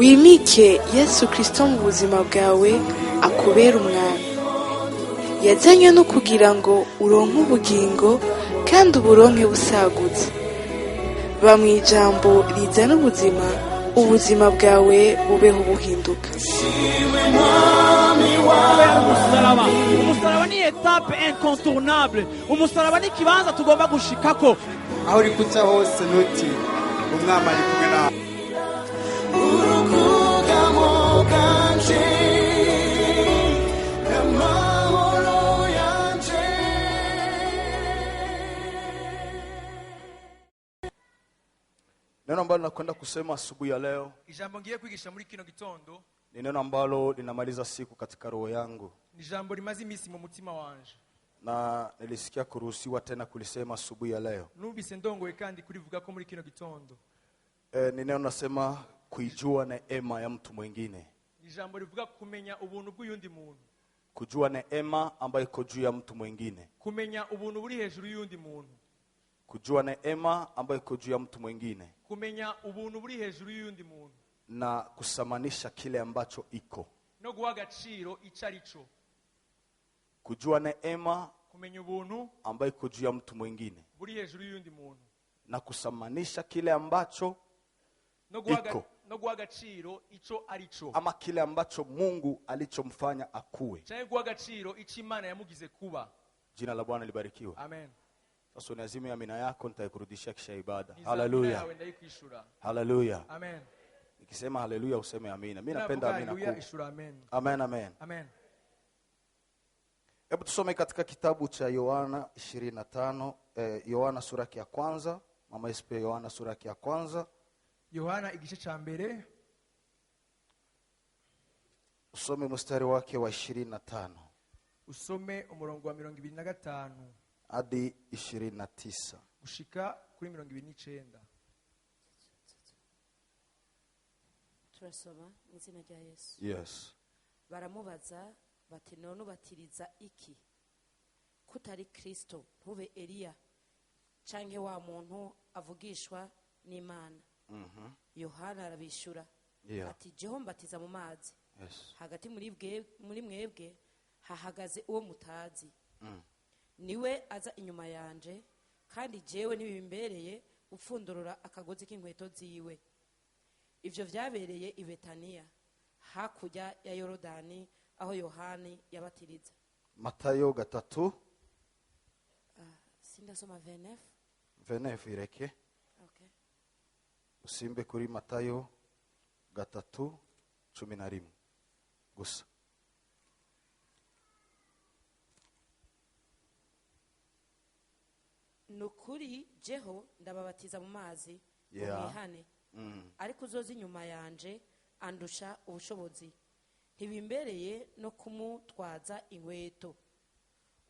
wimike Yesu Kristo mu buzima bwawe akubera umwami. Yazanywe no kugira ngo uronke ubugingo kandi uburonke busagutse. Ba mu ijambo rizana ubuzima bwawe bubeho buhinduka. Umusaraba ni etape incontournable. Umusaraba ni kibanza tugomba gushikako. Aho uri kuca hose nuti umwami ari kumwe nawe. Neno ambalo nakwenda kusema asubuhi ya leo Ijambo ngiye kwigisha muri kino gitondo ni neno ambalo linamaliza siku katika roho yangu, ni jambo rimaze imisi mu mutima wanje, na nilisikia kuruhusiwa tena kulisema asubuhi ya leo. Numvise ndongoye kandi kurivuga ko muri kino gitondo. Ni neno nasema kuijua neema ya mtu mwingine. Ni jambo rivuga kumenya ubuntu bw'uyundi muntu. Kujua neema ambayo iko juu ya mtu mwingine. Kumenya ubuntu buri hejuru y'undi muntu. Kujua neema ambayo iko juu ya mtu mwingine. Kumenya ubuntu buri hejuru y'undi muntu. Na kusamanisha kile ambacho iko. No guha agaciro icarico. Kujua neema, kumenya ubuntu ambayo iko juu ya mtu mwingine. Buri hejuru y'undi muntu. Na kusamanisha kile ambacho iko. No guha agaciro ico arico. Ama kile ambacho Mungu alichomfanya akuwe. Cyangwa guha agaciro ico Imana yamugize kuba. Jina la Bwana libarikiwe. Amen. Sasa unazimia amina yako nitakurudishia kisha ibada. Haleluya. Haleluya. Amen. Nikisema haleluya useme amina. Mimi napenda amina kwa. Amen, amen. Amen. Hebu tusome katika kitabu cha Yohana 25, Yohana sura ya kwanza, mama SP Yohana sura ya kwanza. Yohana igice cha mbere. Usome mstari wake wa 25. Usome umurongo wa 25. Hadi 29. Gushika kuri 29. Turasoma izina rya Yesu. Yes. Baramubaza bati none ubatiriza iki? Kutari Kristo, ntube Eliya canke wa muntu avugishwa n'Imana. Yohana arabishura. Ati jeho mbatiza mu mazi. Yes. Hagati muri mwebwe hahagaze uwo mutazi. Niwe aza inyuma yanje kandi jewe nibimbereye upfundurura akagozi k'inkweto ziwe. Ivyo vyabereye i Betania hakurya ya Yorodani aho Yohani yabatiriza. Matayo 3. Sindasoma 29. 29 ireke. Okay. Usimbe kuri Matayo 3:11 gusa. Nukuri jeho ndababatiza mu mazi umwihane. Ariko uzoza inyuma yanje andusha ubushobozi, ntibimbereye no kumutwaza inkweto.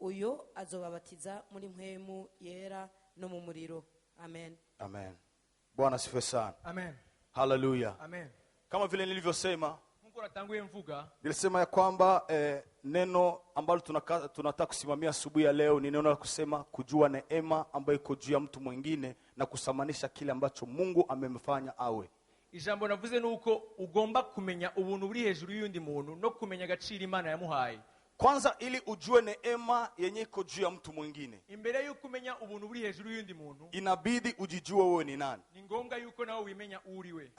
Uyo azobabatiza muri mpwemu yera no mu muriro. Amen. Amen. Bwana sifiwe sana. Amen. Hallelujah. Amen. Kama vile nilivyosema, Mungu anatanguye mvuga. Nilisema ya kwamba neno ambalo tunataka kusimamia asubuhi ya leo ni neno la kusema kujua neema ambayo iko juu ya mtu mwingine na kusamanisha kile ambacho Mungu amemfanya awe. Ijambo navuze nuko ugomba kumenya ubuntu buri hejuru y'undi muntu no kumenya agaciro Imana yamuhaye. Kwanza ili ujue neema yenye iko juu ya mtu mwingine, imbere yuko kumenya ubuntu buri hejuru y'undi muntu, inabidi ujijue wewe ni nani. Ni ngombwa yuko nawe wimenya uriwe.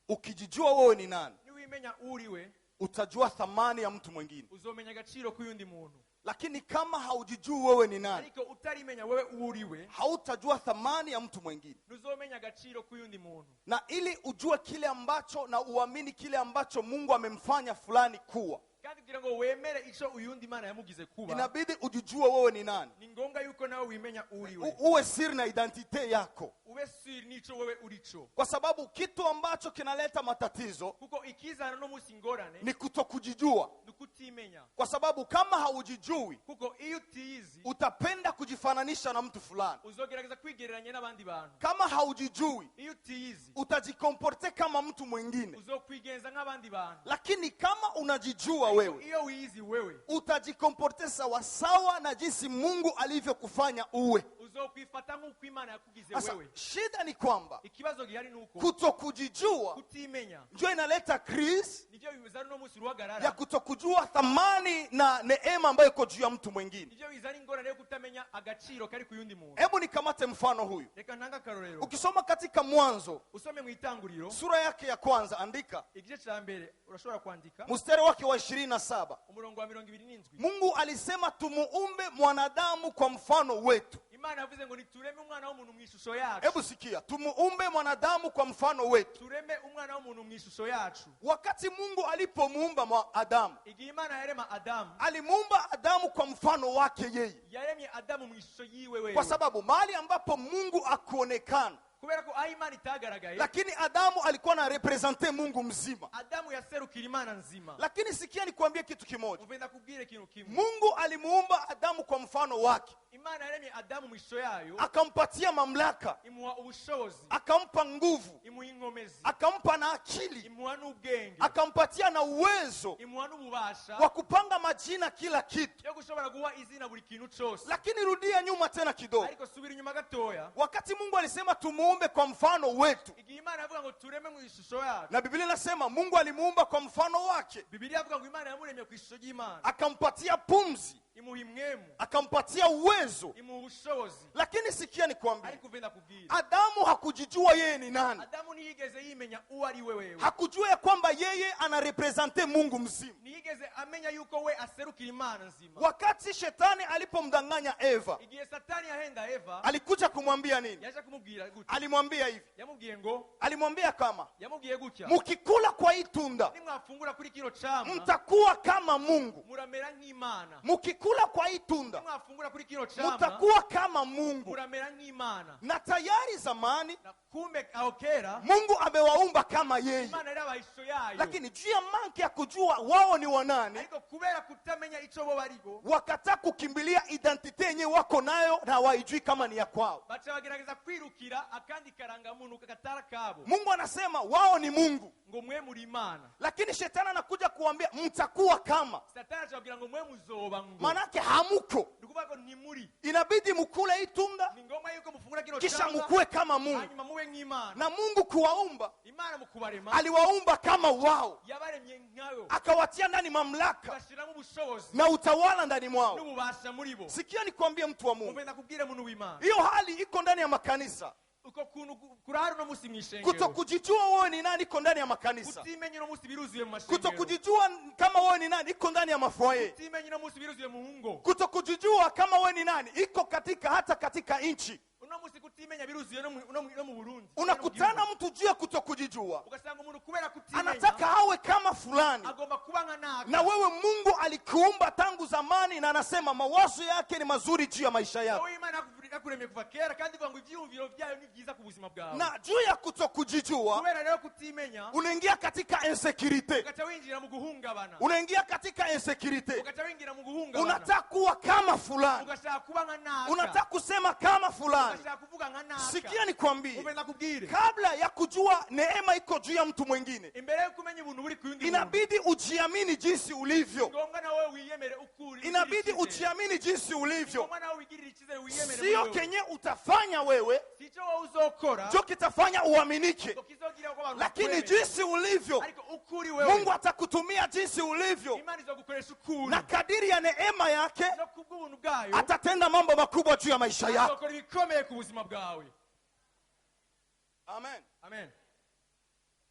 Ukijijua wewe ni nani, ni wimenya uriwe, utajua thamani ya mtu mwingine. Uzomenya agaciro k'uyundi muntu. Lakini kama haujijui wewe ni nani, ariko utarimenya wewe uriwe, hautajua thamani ya mtu mwingine. Nuzomenya agaciro k'uyundi muntu. Na ili ujue kile ambacho na uamini kile ambacho Mungu amemfanya fulani kuwa, kandi kugira ngo wemere ico uyundi Imana yamugize kuba, inabidi ujijue wewe ni nani. Ni ngombwa yuko nawe wimenya uriwe. Uwe siri na identite yako. Uwe siri nico wewe urico. Kwa sababu kitu ambacho kinaleta matatizo kuko ikizana no musingorane ni kutokujijua. Nukutimenya. Kwa sababu kama haujijui, kuko iyo utizi, utapenda kujifananisha na mtu fulani. Uzogerageza kwigereranya n'abandi bantu. Kama haujijui, iyo utizi, utajikomporte kama mtu mwingine. Uzokwigenza nk'abandi bantu. Lakini kama unajijua wewe, iyo uizi wewe, utajikomporte sawa sawa na jinsi Mungu alivyokufanya uwe. uzokwifata nk'uko imana yakugize Sasa wewe. shida ni kwamba Ikibazo gihari nuko kutokujijua kutimenya ndio inaleta crise nivyo bizana no musi ya ruhagarara, kutokujua thamani na neema ambayo iko juu ya mtu mwingine. nivyo bizana ingorane yo kutamenya agaciro kari ku yundi muntu. Hebu nikamate mfano huyu. Reka ntanga akarorero. Ukisoma katika Mwanzo Usome mu itanguriro sura yake ya kwanza, andika igice ca mbere, urashobora kwandika mstari wake wa 27. umurongo wa 27. Mungu alisema tumuumbe mwanadamu kwa mfano wetu. Imana yavuze ngo nitureme umwana w'umuntu mu ishusho yacu. Hebu sikia, tumuumbe mwanadamu kwa mfano wetu. Tureme umwana w'umuntu mu ishusho yacu. Wakati Mungu alipomuumba Adamu, Igihe Imana yarema Adamu, alimuumba Adamu kwa mfano wake yeye, yaremye Adamu mu ishusho yiwe wewe. kwa sababu mahali ambapo Mungu akuonekana, Kubera ko aho Imana itagaragaye, lakini Adamu alikuwa na represente Mungu mzima. Adamu yaserukira Imana nzima. Lakini sikia nikwambie kitu kimoja, Uvenda kubwire kintu kimwe. Mungu alimuumba Adamu kwa mfano wake, Imana yaremye Adamu mu ishusho yayo, akampatia mamlaka, imuha ubushobozi, akampa nguvu, imuha inkomezi, akampa na akili, imuha n'ubwenge, akampatia na uwezo imuha n'ububasha wa kupanga majina kila kitu. yo gushobora guha izina buri kintu cyose. Lakini rudia nyuma tena kidogo. Ariko subira inyuma gatoya, Wakati Mungu alisema tumuumbe kwa mfano wetu, igihe Imana yavuga ngo tureme mu ishusho yacu, na Biblia inasema Mungu alimuumba kwa mfano wake, Bibiliya yavuga ngo Imana yamuremye ku ishusho y'Imana, akampatia pumzi, imuha imwemu, akampatia uwezo. imuha ubushobozi. Lakini sikia nikwambie, Ariko uvenda kubwira, Adamu hakujijua yeye ni nani. Adamu ntiyigeze yimenya uwo ari we wewe, Hakujua ya kwamba yeye anarepresente Mungu mzima. ntiyigeze amenya yuko we aserukira Imana nzima. Wakati shetani alipomdanganya Eva, Igihe Satani yahenda Eva, alikuja kumwambia nini? yaje kumubwira gutya, Alimwambia hivi, yamubwiye ngo, alimwambia kama yamubwiye gutya, mukikula kwa hii tunda nimwafungura kuri kino camwa mtakuwa kama Mungu. muramera nk'Imana, Mukikula kwa hii tunda nimwafungura kuri kino camwa mtakuwa kama Mungu. muramera nk'Imana. Na tayari zamani Na kumbe aho kera Mungu amewaumba kama yeye, Imana yarabaha ishusho yayo, lakini juu ya manke ya kujua wao ni wanani, ariko kubera kutamenya ico bo barigo, wakataka kukimbilia identite yenye wako nayo na hawaijui kama ni ya kwao. baca bagerageza kwirukira akandi karangamuntu kakatara kabo, Mungu anasema wao ni Mungu, ngo mwe muri Imana. lakini shetani anakuja kuambia mtakuwa kama, Satani acabwira ngo mwe muzoba ngo, manake hamuko. ndikuvuga ngo ntimuri, Inabidi mukule hii tunda ni ngombwa yuko mufungura kino kisha camwa mukue kama Mungu. hanyuma mube nk'Imana. Na Mungu kuwaumba, Imana mu kubarema aliwaumba kama wao, yabaremye nkayo, akawatia ndani mamlaka agashiramo ubushobozi na utawala ndani mwao. n'ububasha muri bo. Sikia nikwambie mtu wa Mungu, Uvenda kubwire muntu w'Imana, hiyo hali iko ndani ya makanisa. uko kuntu kurahari uno musi mw'ishengero, Kutokujijua wewe ni nani iko ndani ya makanisa. kutimenya uno musi biruzuye mu mashengero, Kutokujijua kama wewe ni nani iko ndani ya mafoye. kutimenya uno musi biruzuye mu ngo, Kutokujijua kama wewe ni nani iko hata katika nchi. uno musi kutimenya biruzuye no mu Burundi. Unakutana mtu juu ya kutokujijua, ugasanga umuntu kubera kutimenya anataka awe kama fulani. agomba kuba nka naka, Na wewe Mungu alikuumba tangu zamani, na anasema mawazo yake ni mazuri juu ya maisha yako. wowe Imana yakuremye kuva kera, kandi ivuga ngo ivyiyumviro vyayo ni vyiza ku buzima bwawe. Na juu ya kutokujijua Kubera rero kutimenya, unaingia katika insecurity, ugaca winjira mu guhungabana, unaingia katika insecurity. ugaca winjira mu guhungabana, Unataka kuwa kama fulani, ugashaka kuba nka naka, unataka kusema kama fulani. ugashaka kuvuga nka naka. Sikia nikwambie, Uvenda kubwire, kabla ya kujua neema iko juu ya mtu mwingine, imbere yo kumenya ubuntu buri ku yundi muntu, inabidi ujiamini jinsi ulivyo. ngombwa nawe wiyemere ukuri, Inabidi ujiamini jinsi ulivyo. ngombwa nawe wigirire icyizere, wiyemere Sio muri wewe. kenye utafanya wewe Sico wowe uzokora ndio kitafanya uaminike, ngo kizogira ko abantu lakini bakwemera. jinsi ulivyo Ariko ukuri wewe, Mungu atakutumia jinsi ulivyo, Imana izogukoresha ukuri, na kadiri ya neema yake no kubw'ubuntu bwayo atatenda mambo makubwa juu ya maisha yako. azokora ibikomeye ku buzima bwawe. Amen. Amen.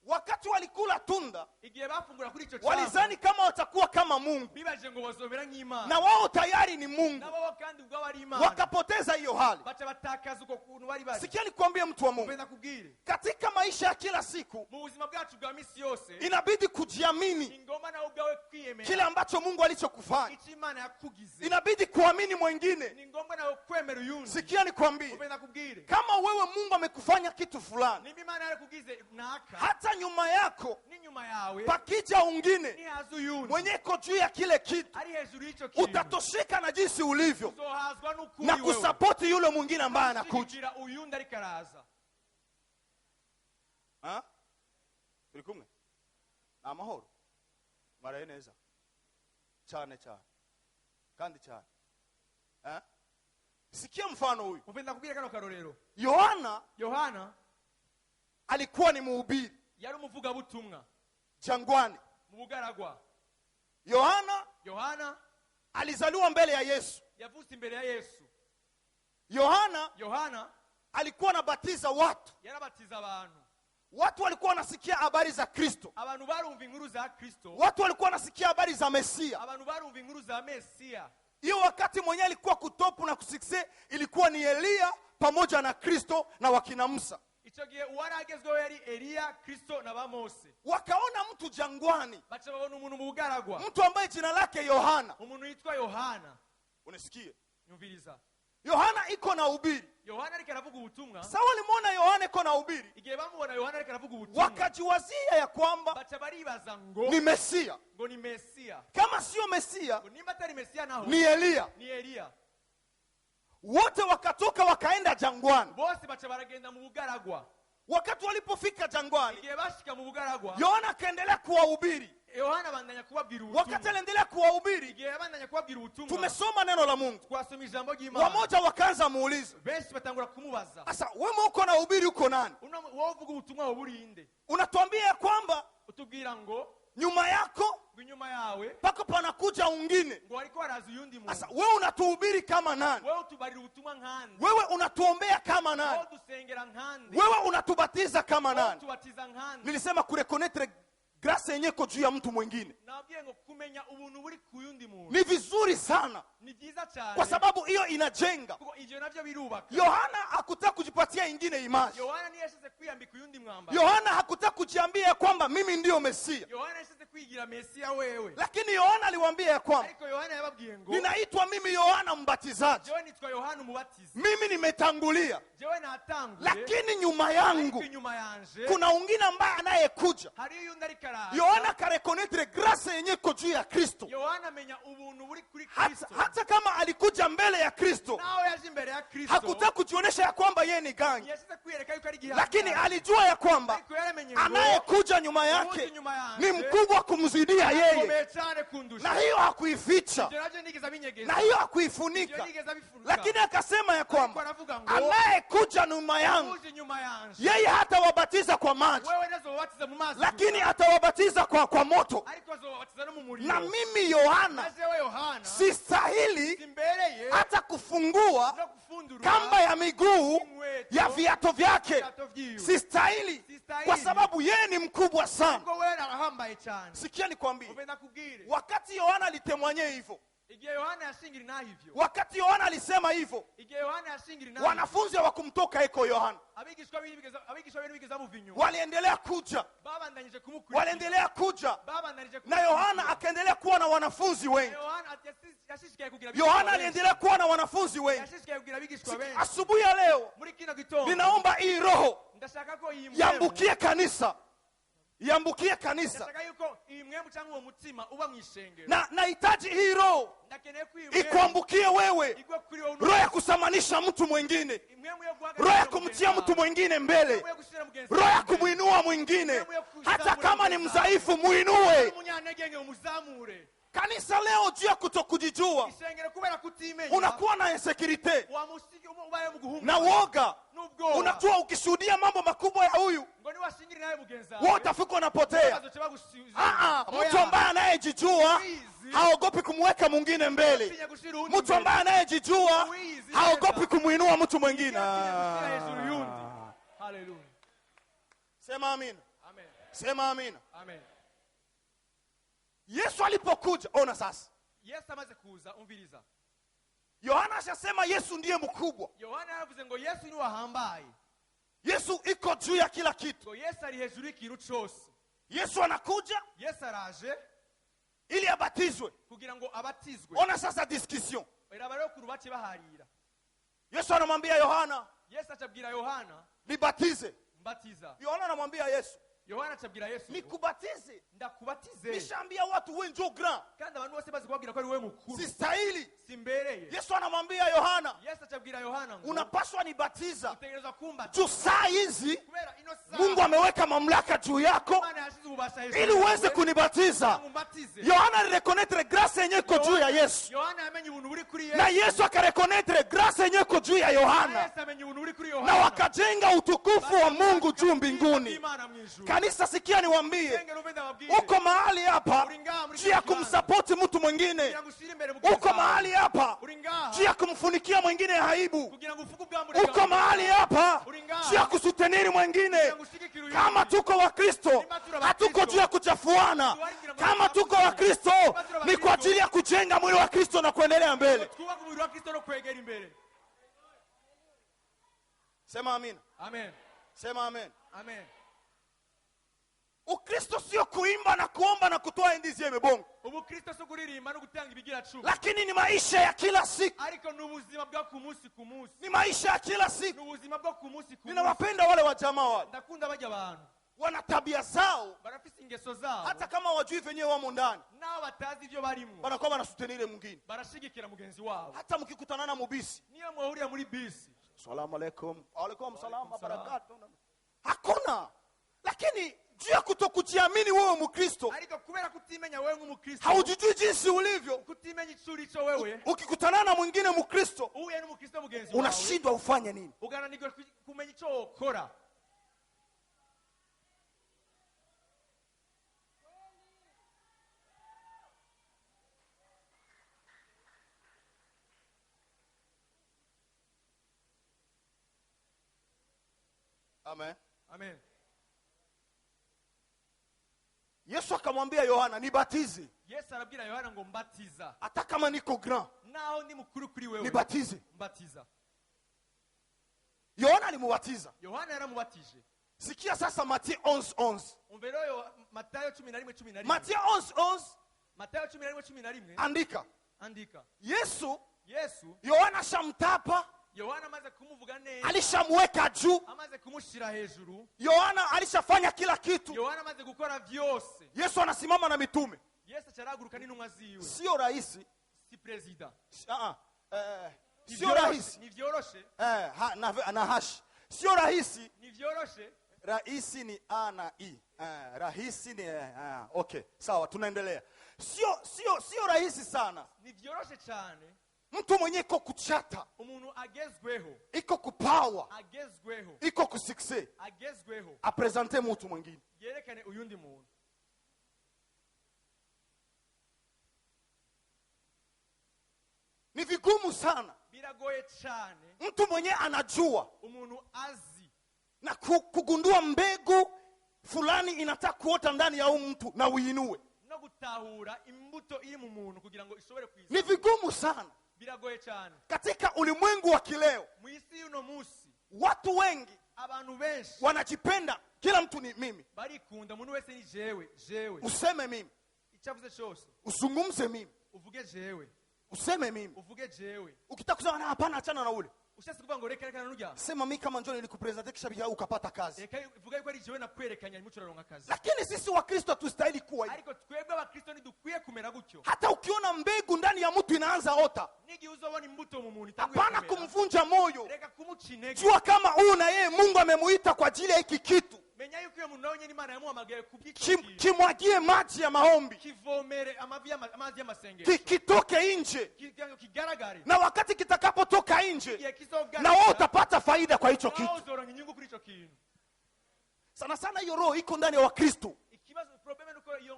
Wakati walikula tunda, Igihe bafungura kuri ico camwa, walizani kama watakuwa kama Mungu, bibaje ngo bazobera nk'Imana, na wao tayari ni Mungu, nabo kandi ubwo ari Imana, wakapoteza hiyo hali. baca batakaza uko kuntu bari bari. Sikia nikwambie mtu wa Mungu, Uvenda kubwire, katika maisha ya kila siku mu buzima bwacu bwa misi yose inabidi kujiamini ni ngoma nawe ubwawe kwiyemera kile ambacho Mungu alichokufanya. icyo Imana yakugize, Inabidi kuamini mwingine. ni ngombwa nawe kwemera uyundi. Sikia nikwambie, Uvenda kubwire, kama wewe Mungu amekufanya kitu fulani, nimba Imana yakugize naka, hata nyuma yako ni nyuma yawe pakija ungine nihaza uyundi mwenye iko juu ya kile kitu, ari hejuru y'icyo kintu, utatosheka na jinsi ulivyo uzohazwa n'ukuri na wewe, kusapoti yule mwingine ambaye anakuja. ushyigikira uyundi ariko araza. Ha? Turi kumwe? Ni amahoro? Mwaraye neza? Cyane cyane. Kandi cyane. Ha? Sikia mfano huyu. Mpenda kubwira kano karorero. Yohana alikuwa ni mhubiri Yari umuvuga butumwa jangwani. mu bugaragwa. Yohana alizaliwa mbele ya Yesu. Yavutse imbere ya Yesu. Yohana alikuwa anabatiza watu. Yarabatiza abantu. Watu walikuwa wanasikia habari za Kristo. Abantu barumva inkuru za Kristo. Watu walikuwa wanasikia habari za Mesia. Abantu barumva inkuru za Mesia. Hiyo wakati mwenyewe alikuwa kutopu na kusikse ilikuwa ni Elia pamoja na Kristo na wakina Musa. Icyo gihe uwaragezweho yari Elia, Kristo na ba Mose. Wakaona mtu jangwani. Bacha babona umuntu mu bugaragwa. Mtu ambaye jina lake Yohana. Umuntu yitwa Yohana. Unasikia? Nyumviriza. Yohana iko na ubiri. Yohana alikuwa anavuga ubutumwa. Sawa walimuona Yohana iko na ubiri. Igihe bamubona Yohana alikuwa anavuga ubutumwa. Wakajiwazia ya kwamba bacha baribaza ngo ni Mesia. Ngo ni Mesia. Kama sio Mesia, nimba atari Mesia naho ni Elia. Ni Elia. Wote wakatoka wakaenda jangwani. Bose bacha baragenda mu bugaragwa. Wakati walipofika jangwani, igihe bashika mu bugaragwa, Yohana akaendelea kuwahubiri. Yohana bandanya kubabwira ubutumwa. Wakati aliendelea kuwahubiri, igihe bandanya kubabwira ubutumwa, tumesoma neno la Mungu. Twasoma ijambo ry'Imana. Wamoja wakaanza muuliza. Benshi batangura kumubaza. Sasa wewe uko na ubiri uko nani? Wowe uvuga ubutumwa uburinde. Unatuambia kwamba utubwira ngo nyuma yako, nyuma yawe pako panakuja wengine. Ngo alikuwa warazi yundi muntu. Sasa wewe unatuhubiri kama nani? Wewe utubarira ubutumwa nkande. Wewe unatuombea kama nani? Wewe dusengera nkande. Wewe unatubatiza kama nani? Wewe tubatiza nkande. Nilisema kureconnaître grâce yenyewe kwa juu ya mtu mwingine. Naambia ngo kumenya ubuntu buri ku yundi muntu. Ni vizuri sana. Ni byiza cyane. Kwa sababu hiyo inajenga. Kuko ivyo navyo birubaka. Yohana hakutaka kujipatia ingine image. Yohana ni yashize kwiyambika uyundi mwambaro. Yohana hakutaka kujiambia kwamba mimi ndio Mesia. Yohana yashize kwigira Mesia wewe. Lakini Yohana aliwaambia ya kwamba ariko Yohana yababwiye ngo ninaitwa mimi Yohana mbatizaji. Jewe nitwa Yohana mubatizi. Mimi nimetangulia. Jewe natangulie. Lakini nyuma yangu kuna wengine ambaye anayekuja. Hari yundi ari karaza. Yohana kareconnaître grâce yenyewe kwa juu ya Kristo. Yohana menya ubuntu buri kuri Kristo. Hata kama alikuja mbele ya Kristo, nao yaje mbele ya Kristo, hakutaka kujionyesha ya kwamba yeye ni gangi. Yashize kwiyereka yuko ari gihaza. Lakini alijua ya kwamba anayekuja nyuma yake ni mkubwa kumzidia yeye. Na hiyo hakuificha. Na hiyo hakuifunika. Lakini akasema ya kwamba anayekuja nyuma yangu yeye hatawabatiza kwa maji, lakini atawabatiza kwa moto. Na mimi Yohana sistahili hata kufungua kamba ya miguu ya viatu vyake. Sistahili kwa sababu yeye ni mkubwa sana. Sikia nikwambie, wakati Yohana alitemwanye hivyo, wakati Yohana alisema hivyo, wanafunzi hawakumtoka eko Yohana. Waliendelea kuja. Waliendelea kuja. Na Yohana akaendelea kuwa na wanafunzi wengi. Yohana aliendelea kuwa na wanafunzi wengi. Asubuhi ya leo ninaomba hii roho yambukie kanisa. Yambukie kanisa. Na nahitaji hii roho ikuambukie wewe. Roho ya kusamanisha mtu mwingine. Roho ya kumtia mtu mwingine mbele. Roho ya kumuinua mwingine. Hata kama ni mdhaifu muinue. Kanisa leo juu ya kutokujijua, unakuwa na insecurity na woga. Unajua ukishuhudia mambo makubwa ya huyu, wewe utafikwa unapotea. Mtu ambaye anayejijua haogopi kumweka mwingine mbele. Mtu ambaye anayejijua haogopi kumuinua mtu mwingine. Hallelujah. Sema amina. Amen. Sema amina. Amen. Yesu alipokuja, ona sasa. Yesu amaze kuza, umviriza. Yohana ashasema Yesu ndiye mkubwa. Yohana yavuze ngo Yesu ni wahambaye. Yesu iko juu ya kila kitu. Ngo Yesu ari hejuru y'ikintu cyose. Yesu anakuja, Yesu araje ili abatizwe, kugira ngo abatizwe. Ona sasa discussion. Era rero kurubace baharira. Yesu anamwambia Yohana, Yesu acabwira Yohana, nibatize. Mbatiza. Yohana anamwambia Yesu, Yohana acabwira Yesu, nikubatize. Ndakubatize. Nishaambia watu wewe ndio grand. Kandi abantu bose bazi kubabwira ko ari wewe mukuru. Sistahili. Simbereye. Yesu anamwambia Yohana, Yesu acabwira Yohana ngo unapaswa nibatiza. Utegerezwa kumbatiza. Juu saa hizi Mungu ameweka mamlaka juu yako ububasha hejuru ili uweze yawe, kunibatiza. kugira ngo umbatize. Yohana alirekonetre grace yenye iko juu ya Yesu, Yohana yamenye ubuntu buri kuri na Yesu, Yesu akarekonetre grace yenye iko juu ya na Yohana, Yesu amenye ubuntu buri kuri na Yohana, wakajenga utukufu wa Mungu juu mbinguni. Imana mu ijuru. Kanisa, sikia niwaambie, Sengero uvende ababwire, uko mahali hapa uri ngaha muri juu ya kino kumsapoti mtu mwingine, kugira ngo ushyire imbere mugenzi uko wawe. mahali hapa Uri ngaha juu ya kumfunikia mwingine aibu, kugira ngo ufuke ubwambure uko bwawe. mahali hapa Uri ngaha juu ya kusuteniri mwingine. kugira ngo ushigikire uyu Kama wundi. tuko wa Kristo, hatuko juu ya kuchafuana. Kama tuko wa Kristo, ni kwa ajili ya kujenga mwili wa Kristo na kuendelea mbele. twubake umubiri wa Kristo no kwegera imbere. Sema amina. Amen. Sema amen. Amen. Ukristo sio kuimba na kuomba na kutoa indizi ya mebongo, Ubu Kristo si kuririmba no gutanga ibigira cumi, lakini ni maisha ya kila siku, ariko ni ubuzima bwa ku munsi ku munsi, ni maisha ya kila ni siku. ubuzima bwo ku munsi ku munsi. Ninawapenda wale wa jamaa wale, Ndakunda bajya abantu wana tabia zao, barafise ingeso zabo, hata kama wajui venyewe wamo ndani, nao batazi ibyo barimo, wanakuwa wanasutenire mwingine. barashigikira mugenzi wabo. Hata mkikutana na mubisi, Niyo mwahurira muri bisi, salamu alaikum, alaikum salam, salam. barakatuh, hakuna. Lakini juu ya kutokujiamini wewe Mkristo, ariko kubera kutimenya wewe nk'umukristo, haujijui jinsi ulivyo, kutimenya icyo uri cyo wewe, ukikutana na mwingine Mkristo uhuye n'umukristo mugenzi wawe, unashindwa ufanye nini. ugananirwa kumenya icyo wokora. Amen. Amen. Yesu akamwambia Yohana, nibatize, Yesu arabwira Yohana ngo mbatiza, hata kama niko grand, naho ndi mukuru kuri wewe, nibatize. mbatiza. Yohana alimubatiza. Yohana yaramubatije. Sikia sasa Mathayo 11:11. Umve rero Matayo 11:11. Mathayo 11:11, Matayo 11:11. andika. Andika. Yesu, Yohana shamtapa, amaze kumuvuga neza, alishamweka juu. amaze kumushira hejuru, Yohana alishafanya kila kitu. Yohana amaze gukora vyose. Yesu anasimama na mitume. Yesu acaraguruka n'intumwa ziwe. Sio rahisi. Si president. Sio rahisi. Ni vyoroshe. Na hashi. Sio rahisi. Ni vyoroshe. Rahisi ni A na I. Rahisi ni okay. Sawa, tunaendelea. Sio rahisi sana. Ni vyoroshe cyane. Mtu mwenye iko kuchata, umuntu agezweho, iko kupower, agezweho, iko kusuccess, agezweho, apresente mtu mwingine, yerekane uyundi muntu. ni vigumu sana. Biragoye cyane Mtu mwenye anajua umuntu azi na kugundua mbegu fulani inataka kuota ndani ya mtu na uinue, no gutahura imbuto iri mu muntu kugira ngo ishobore kwiza. ni vigumu sana. Biragoye cyane. Katika ulimwengu wa kileo, mu isi y'uno musi, watu wengi abantu benshi wanajipenda, kila mtu ni mimi, barikunda, umuntu wese ni jewe. useme mimi, icyavuze cyose usungumze mimi, uvuge jewe, useme mimi. uvuge jewe. Ukitaka kusema na hapana, achana na ule, ushaka kuvuga ngo reka nurya, sema mimi kama njoo nilikupresent kisha bija ukapata kazi. reka uvuga yuko ari jewe nakwerekanya nimuco raronka kazi. Lakini sisi wa Kristo hatustahili kuwa hivi. Ariko twebwe abakristo ntidukwiye kumera gutyo. Hata ukiona mbegu ndani ya mtu inaanza ota, nigi uzobona imbuto mu muntu itanguye hapana kumera, kumvunja moyo. reka kumuca intege. Jua kama huyu na yeye Mungu amemuita kwa ajili ya hiki kitu. menya yuko uyo muntu nawe nyine Imana yamuhamagaye kuby'icyo kintu. Kimwagie maji ya maombi, Kivomere amazi y'amasengesho, kitoke nje, kigaragare. na wakati kitakapotoka nje, Igihe kizogaragara, na wewe utapata faida kwa hicho nawe kitu. uzoronka inyungu kuri icyo kintu. Sana sana hiyo roho iko ndani ya Wakristo, Ikibazo probleme nuko iyo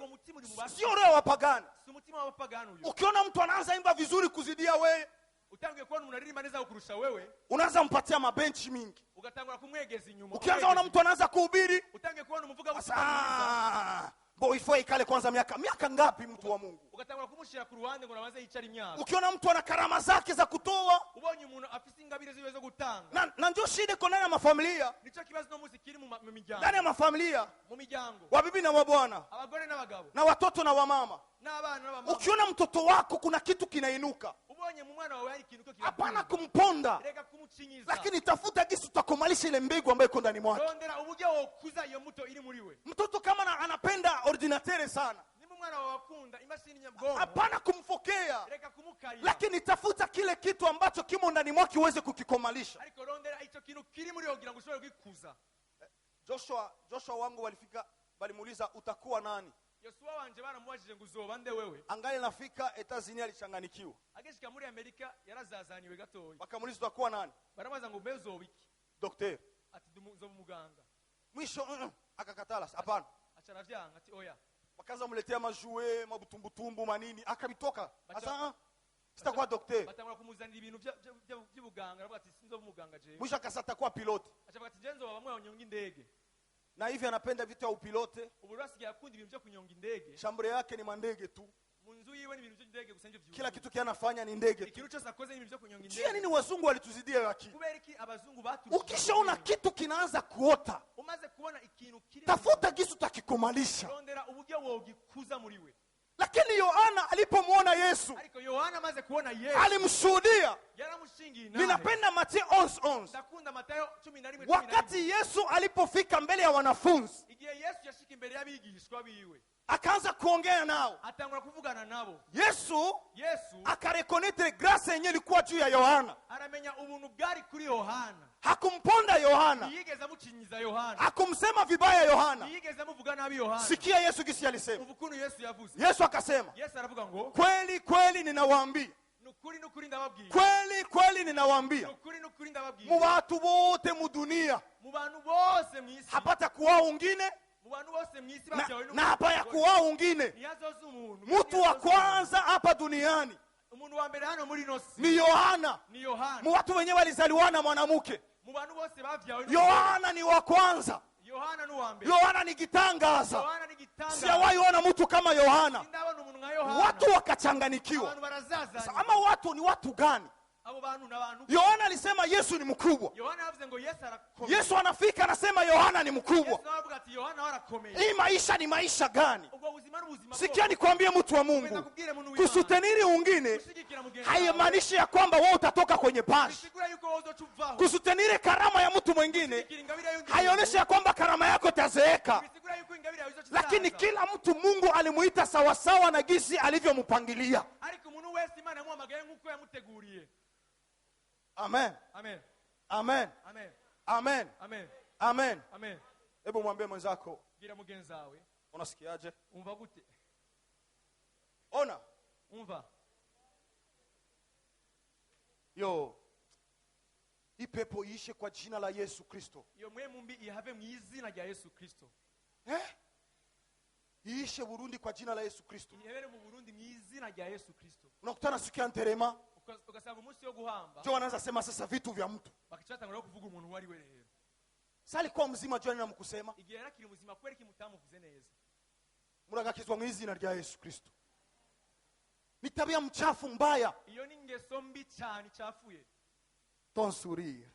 mutima uri mu basi, sio roho ya wapagani. si umutima w'abapagani uyo. Ukiona mtu anaanza imba vizuri kuzidia wewe, Utangiye kubona umuntu aririmba neza kurusha wewe, unaanza mpatia mabenchi mingi. ugatangura kumwegeza inyuma. Ukianza ona mtu anaanza kuhubiri, utangiye kubona umuvuga busa, boy ikale kwanza miaka ngapi mtu wa Mungu? ugatangura kumushira ku ruhande ngo nabanze yicara imyaka. Ukiona mtu ana karama zake za kutoa, ubonye umuntu afite ingabire ziwe zo gutanga, na ndio shida iko ndani ya mafamilia, nico kibazo no musi kiri mu miryango, ndani ya mafamilia, mu miryango, wa bibi na wa bwana, abagore n'abagabo, na watoto na wamama. n'abana n'abamama. Ukiona mtoto wako kuna kitu kinainuka, ubonye mu mwana wawe hari ikintu ko hapana kumponda, reka kumucinyiza, lakini tafuta gisi utakomalisha ile mbegu ambayo iko ndani mwake. rondera uburyo wokuza iyo mbuto iri muri we. Mtoto kama anapenda ordinatere sana, niba umwana wawe akunda imashini nyabwonko, hapana kumfokea, reka kumukarira, lakini tafuta kile kitu ambacho kimo ndani mwake uweze kukikomalisha. ariko rondera icyo kintu kiri muri we kugira ngo ushobore kwikuza. Joshua wangu walifika balimuuliza utakuwa nani? yosuwa wanje baramubajije ngo uzoba nde wewe. Angali nafika Etazini alichanganikiwa. agishika muri amerika yarazazaniwe gatoya. Wakamuuliza utakuwa nani? baramubaza ngo mbe uzoba iki. Dokter. ati nzoba umuganga. Mwisho akakatala, hapana. acha aravyanga ati oya. Wakaza muletea majue, mabutumbutumbu manini, akabitoka. Asa sitakuwa dokter. batangura kumuzanira ibintu by'ubuganga, aravuga ati sinzoba umuganga jewe. Mwisho akasata kuwa pilote. acha ati je nzoba bamwe banyonga indege. Na hivi anapenda vitu ya upilote. ubu rasigaye akunda ibintu byo kunyonga indege. Shambure yake ni mandege tu. munzu yiwe ni ibintu by'indege gusa nivyo. Kila kitu kianafanya ni ndege tu. ikintu cyose akoze ni ibintu byo kunyonga indege. Jia nini wazungu walituzidia haki? kubera iki abazungu baturusha. Ukishaona kitu kinaanza kuota, umaze kubona ikintu kiri tafuta kisu takikomalisha. rondera uburyo wogikuza muri we. Lakini Yohana alipomwona Yesu, ariko Yohana amaze kubona Yesu alimshuhudia. yaramushingiye naye. Ninapenda Mathayo 11:11. ndakunda Matayo 11:11. Wakati Yesu alipofika mbele ya wanafunzi, igihe Yesu yashika imbere y'abigishwa biwe akaanza kuongea nao. atangura kuvugana nabo. Yesu Yesu akarekonete grace yenyewe ilikuwa juu ya Yohana. aramenya ubuntu bwari kuri Yohana. Hakumponda Yohana, ntiyigeze amukinyiza Yohana. hakumsema vibaya Yohana. ntiyigeze amuvuga nabi Yohana. Sikia Yesu kisi alisema. umva ukuntu Yesu yavuze. Yesu akasema, Yesu aravuga ngo kweli kweli ninawaambia, nukuri ndababwira. kweli kweli ninawaambia, nukuri ndababwira. mu watu wote mu dunia mu bantu bose mu isi. hapata kuwao wengine mu bantu bose mu isi na, bacyawe na hapa ya kuwao wengine. ntiyazoza umuntu. Mtu wa kwanza hapa duniani umuntu wa mbere hano muri nosi ni Yohana. ni Yohana. Mu watu wenyewe walizaliwa na mwanamke. mu bantu bose bavyawe Yohana ni wa kwanza. Yohana ni uwa mbere. Yohana ni gitangaza. Yohana ni gitangaza. Sijawahi ona mtu kama Yohana. Sindabona umuntu nka Yohana. Watu wakachanganikiwa. abantu barazazanya. Ama watu ni watu gani? abo bantu n'abantu. Yohana alisema Yesu ni mkubwa. Yohana yavuze ngo Yesu arakomeye. Yesu anafika anasema Yohana ni mkubwa. Yesu aravuga ati Yohana arakomeye. Hii maisha ni maisha gani? ubwo buzima n'ubuzima. Sikia nikwambie mtu wa Mungu. Kusuteniri wengine haimaanishi ya kwamba wewe utatoka kwenye bashi. bisigura yuko wozoca uvaho. Kusuteniri karama ya mtu mwingine haionyeshi ya kwamba karama yako itazeeka. bisigura yuko ingabire yawe izoca Lakini isaza. kila mtu Mungu alimuita sawasawa na gisi alivyompangilia. ariko umuntu wese Imana yamuhamagaye nk'uko yamuteguriye. Amen. Amen. Amen. Amen. Amen. Amen. Amen. Amen. Hebu mwambie mwenzako, gira mugenzi wawe unasikiaje? umva gute? Ona. umva Yo. Hii pepo iishe kwa jina la Yesu Kristo. iyo mwemu mbi ihave mu izina rya Yesu Kristo. Iishe Burundi kwa jina la Yesu Kristo. ihebere mu Burundi mu izina rya Yesu Kristo. Unakutana siku ya nterema, ugasanga umunsi yo guhamba jo wanaanza sema sasa vitu vya mtu. bakicatangura kuvuga umuntu uwo ari we rero. Sali kwa mzima jo na mkusema, igihe yarakiri muzima kweri kimutamuvuze neza. muragakizwa mu izina rya Yesu Kristo. Ni tabia mchafu mbaya. iyo ni ingeso mbi cyane icafuye. Tonsuri.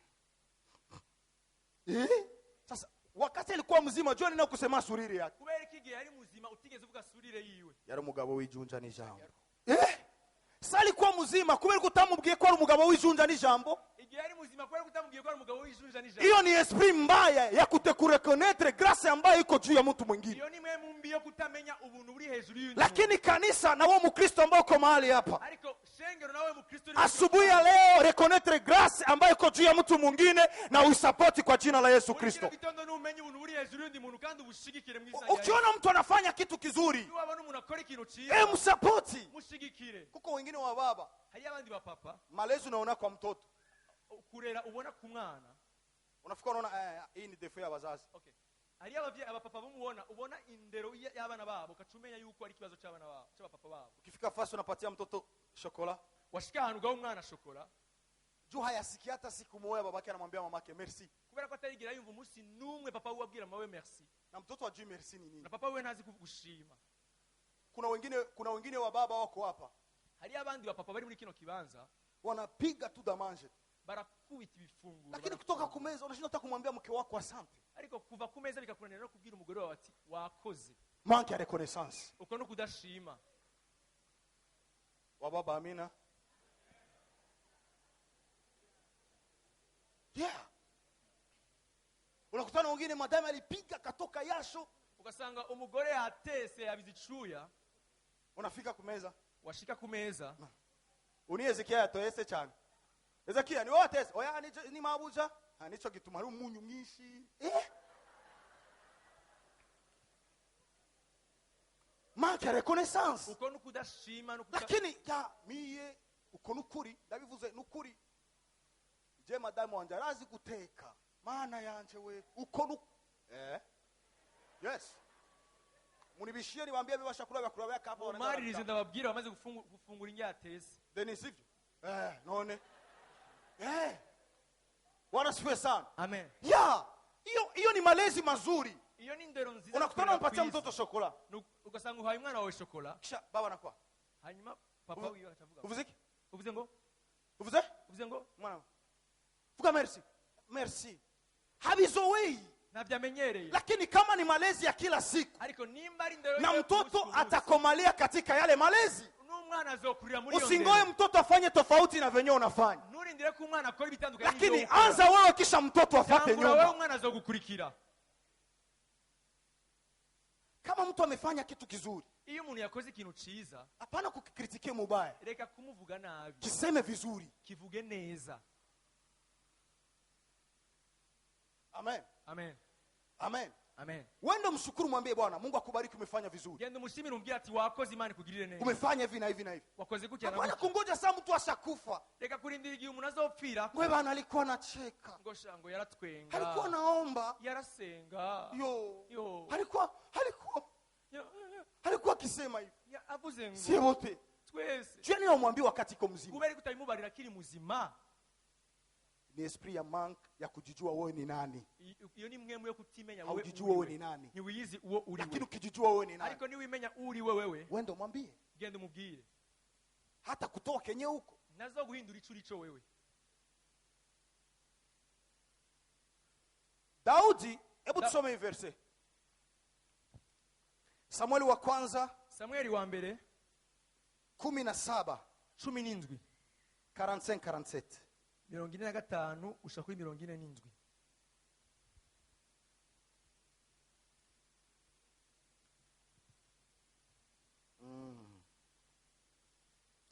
Sasa wakati alikuwa mzima jo nina kusema suriri yake. kubera iki igihe yari muzima utigeze uvuga surire yiwe. Yari umugabo w'ijunja n'ijambo. Sali kwa mzima kubera kutamubwiye ko ari umugabo w'ijunja n'ijambo. igihe yari muzima kweri kutamubwiye ko ari umugabo w'ijunja n'ijambo. Hiyo ni esprit mbaya ya kutekurekonetre grace ambayo iko juu ya mtu mwingine. iyo ni mwemu mbi yo kutamenya ubuntu buri hejuru y'undi. Lakini kanisa na wewe Mkristo ambao uko mahali hapa, ariko shengero nawe mu Kristo asubuhi ya leo reconnaître grace ambayo iko juu ya mtu mwingine na uisupport kwa jina la Yesu Kristo. Kitondo numenye ubuntu buri hejuru y'undi muntu kandi ubushigikire mu izina rya Yesu. Ukiona mtu anafanya kitu kizuri, iyo wabona umuntu akora ikintu cyiza msupport. mushigikire. Kuko wengine wa baba, hari abandi ba papa malezi unaona kwa mtoto. kurera ubona ku mwana. Unafikiri unaona hii ni defo ya wazazi. Okay. hari abavyeyi abapapa bumubona ubona indero y'abana babo ukacumenya yuko ari kibazo cy'abana babo cy'abapapa babo. Ukifika fasi unapatia mtoto shokola, washika ahantu gaho umwana shokora juu hayasikia hata siku moja babake anamwambia mamake merci. kubera ko atarigira yumva umunsi numwe papa we abwira mawe merci. Na mtoto ajui merci ni nini. na papa we ntazi kugushima. Kuna wengine wa baba wako hapa, hari abandi ba papa bari muri kino kibanza wanapiga tu damanje, barakubita ibifunguro. lakini kutoka kumeza unashinda hata kumwambia mke wako asante. ariko kuva ku meza bikakunanira no kubwira umugore wawe ati wakoze. Manque ya reconnaissance. uko no kudashima. Wa baba amina. Yeah. Unakutana wengine madame alipiga katoka yasho, ugasanga umugore yatese yabizicuya. unafika kumeza, washika ku meza Ezekia atoese cyane. Ezekia ni wote atese, oya ni mabuja, nicho gituma ari umunyu mwinshi. manque ya reconnaissance. uko n'ukudashima Lakini ya miye uko nukuri ndabivuze nukuri. Je madamu wanje arazi guteka. Mana yanje we uko yes. Munibishie niwaambie bibasha kuraba kapa wana. umaririze ndababwira bamaze gufungura ingyatesi. Then sivyo? None. Wana sifa sana. Amen. Ya, hiyo ni malezi mazuri. Iyo ni ndero nziza. Unakutana umpatia mtoto shokola. Ugasanga uhaye umwana wawe shokola. Kisha baba anakuwa. Hanyuma papa wiyo atavuga. Uvuziki? Uvuze ngo? Uvuze ngo? Mwana. Vuga merci. Merci. Habizowei. Na vyamenyereye. Lakini kama ni malezi ya kila siku. Ariko nimba ari ndero Na mtoto atakomalia katika yale malezi. N'umwana azokurira muri yo. Usingoe mtoto afanye tofauti na venye unafanya. Nurindire ko umwana akora bitandukanye. Lakini anza wewe kisha mtoto afate nyuma. Wewe umwana azogukurikira. Kama mtu amefanya kitu kizuri, iyo umuntu yakoze ikintu ciza, hapana kukikritike mubaya. Reka kumuvuga nabi. Kiseme vizuri. Kivuge neza. Amen. Amen. Amen. Amen. Wendo mshukuru mwambie Bwana, Mungu akubariki umefanya vizuri. Genda umushimire umbwira ati wakoze Imana ikugirire neza. Umefanya hivi na hivi na hivi. Wakoze gutya na Hapana gutya. kungoja saa mtu ashakufa. Reka kurindira igihe umuntu azopfira. Wewe bana alikuwa anacheka. Ngo shango yaratwenga. Alikuwa naomba. Yarasenga. Yo. Alikuwa akisema hivi. Ya avuze ngo. Si wote. Twese. Je, nini umwambie wakati iko mzima? Kubera kutayimubarira kiri muzima. Ni esprit ya manque ya kujijua wewe ni nani. Iyo ni mwemwe yo kutimenya wewe. Haujijua wewe ni nani. Ni wiyizi uwo uri. Lakini ukijijua wewe ni nani. Ariko ni wimenya uri wewe. Wendo mwambie. Genda umubwire. Hata kutoa kenye huko. Nazo guhindura icuri cyo wewe. Daudi, hebu tusome hii verse. Samueli wa kwanza, Samueli wa mbere 17 17 45 45 ushaka kuri 47.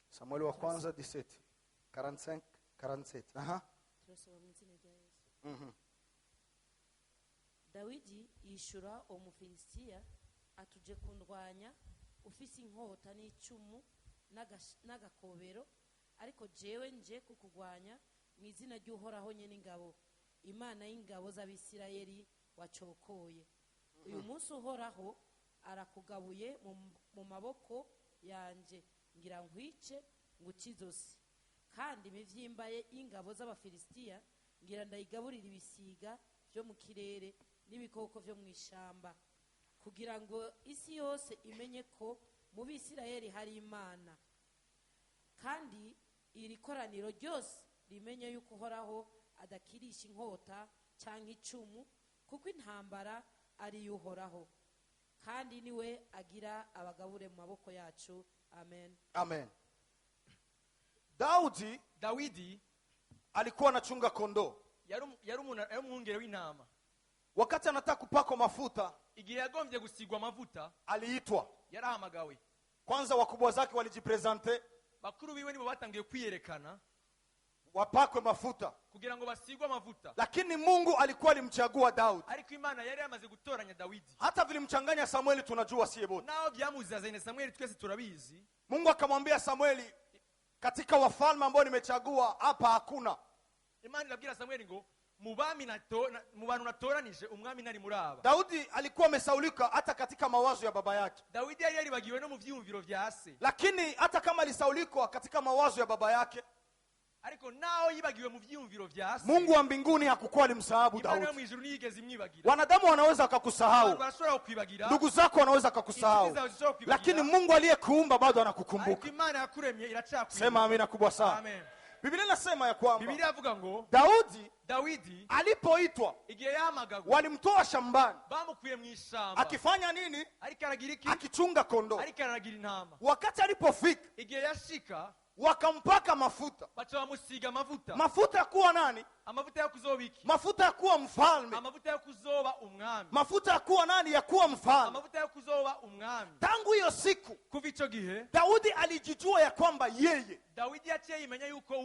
Samueli wa kwanza 17 45 47. Aha. Turasoma mu izina rya Yesu. Dawidi yishura Umufilisitiya atuje kundwanya ufise inkota n'icumu n'agakobero, ariko jewe nje kukugwanya mu izina ry'Uhoraho nyene ingabo, Imana y'ingabo z'Abisirayeli wacokoye. Uyu munsi Uhoraho arakugabuye mu maboko yanje, ngira nkwice ngukizosi, kandi imivyimbaye y'ingabo z'Abafilisitiya ngira ndayigaburira ibisiga byo mu kirere n'ibikoko byo mu ishamba, kugira ngo isi yose imenye ko mu Bisirayeli hari Imana, kandi iri koraniro ryose rimenye yuko Uhoraho adakirisha inkota cyangwa icumu, kuko intambara ari Uhoraho, kandi niwe agira abagabure mu maboko yacu. Amen. Amen. Dawidi alikuwa anachunga kondoo. Yari umwungere w'intama. Wakati anataka kupakwa mafuta, igihe yagombye gusigwa amavuta, aliitwa. Yarahamagawe. Kwanza wakubwa zake walijipresente. Bakuru biwe nibo batangiye kwiyerekana wapakwe mafuta kugira ngo basigwe amavuta. Lakini Mungu alikuwa alimchagua Daudi. Ariko Imana yari yamaze gutoranya Dawidi. Hata vilimchanganya Samueli tunajua siye bote. Nao byamuzazene Samueli twese turabizi. Mungu akamwambia Samueli, katika wafalme ambao nimechagua hapa hakuna. Imana ilabwira Samueli ngo mu bantu natoranije umwami nari muraba. Daudi alikuwa amesaulika hata katika mawazo ya baba yake. Dawidi yari yaribagiwe no mu vyumviro vya se. Lakini hata kama alisaulikwa katika mawazo ya baba yake, ariko nao yibagiwe mu vyumviro vya se, Mungu wa mbinguni hakukuwa alimsahau Daudi. Imana mu ijuru niyigeze imwibagira. Wanadamu wanaweza wakakusahau, barashobora kukwibagira, ndugu zako wanaweza kukusahau, lakini Mungu aliyekuumba bado anakukumbuka. Ariko Imana yakuremye iracakwibukira. Sema amina kubwa sana. Amen. Biblia inasema ya kwamba Biblia yavuga ngo Dawidi alipoitwa igihe yahamagagwa walimtoa shambani. Bamukuye mu ishamba. Akifanya nini? Ariko aragira iki? Akichunga kondoo. Ariko aragira intama. Wakati alipofika igihe yashika wakampaka mafuta. Bacha bamusiga amavuta. Mafuta ya kuwa nani? Amavuta ya kuzobiki. Mafuta ya kuwa mfalme. Amavuta ya kuzoba umwami. Mafuta ya kuwa nani? Ya kuwa mfalme. Amavuta ya kuzoba umwami. Tangu hiyo siku kuva ico gihe Daudi alijijua ya kwamba yeye Dawidi yaciye imenya yuko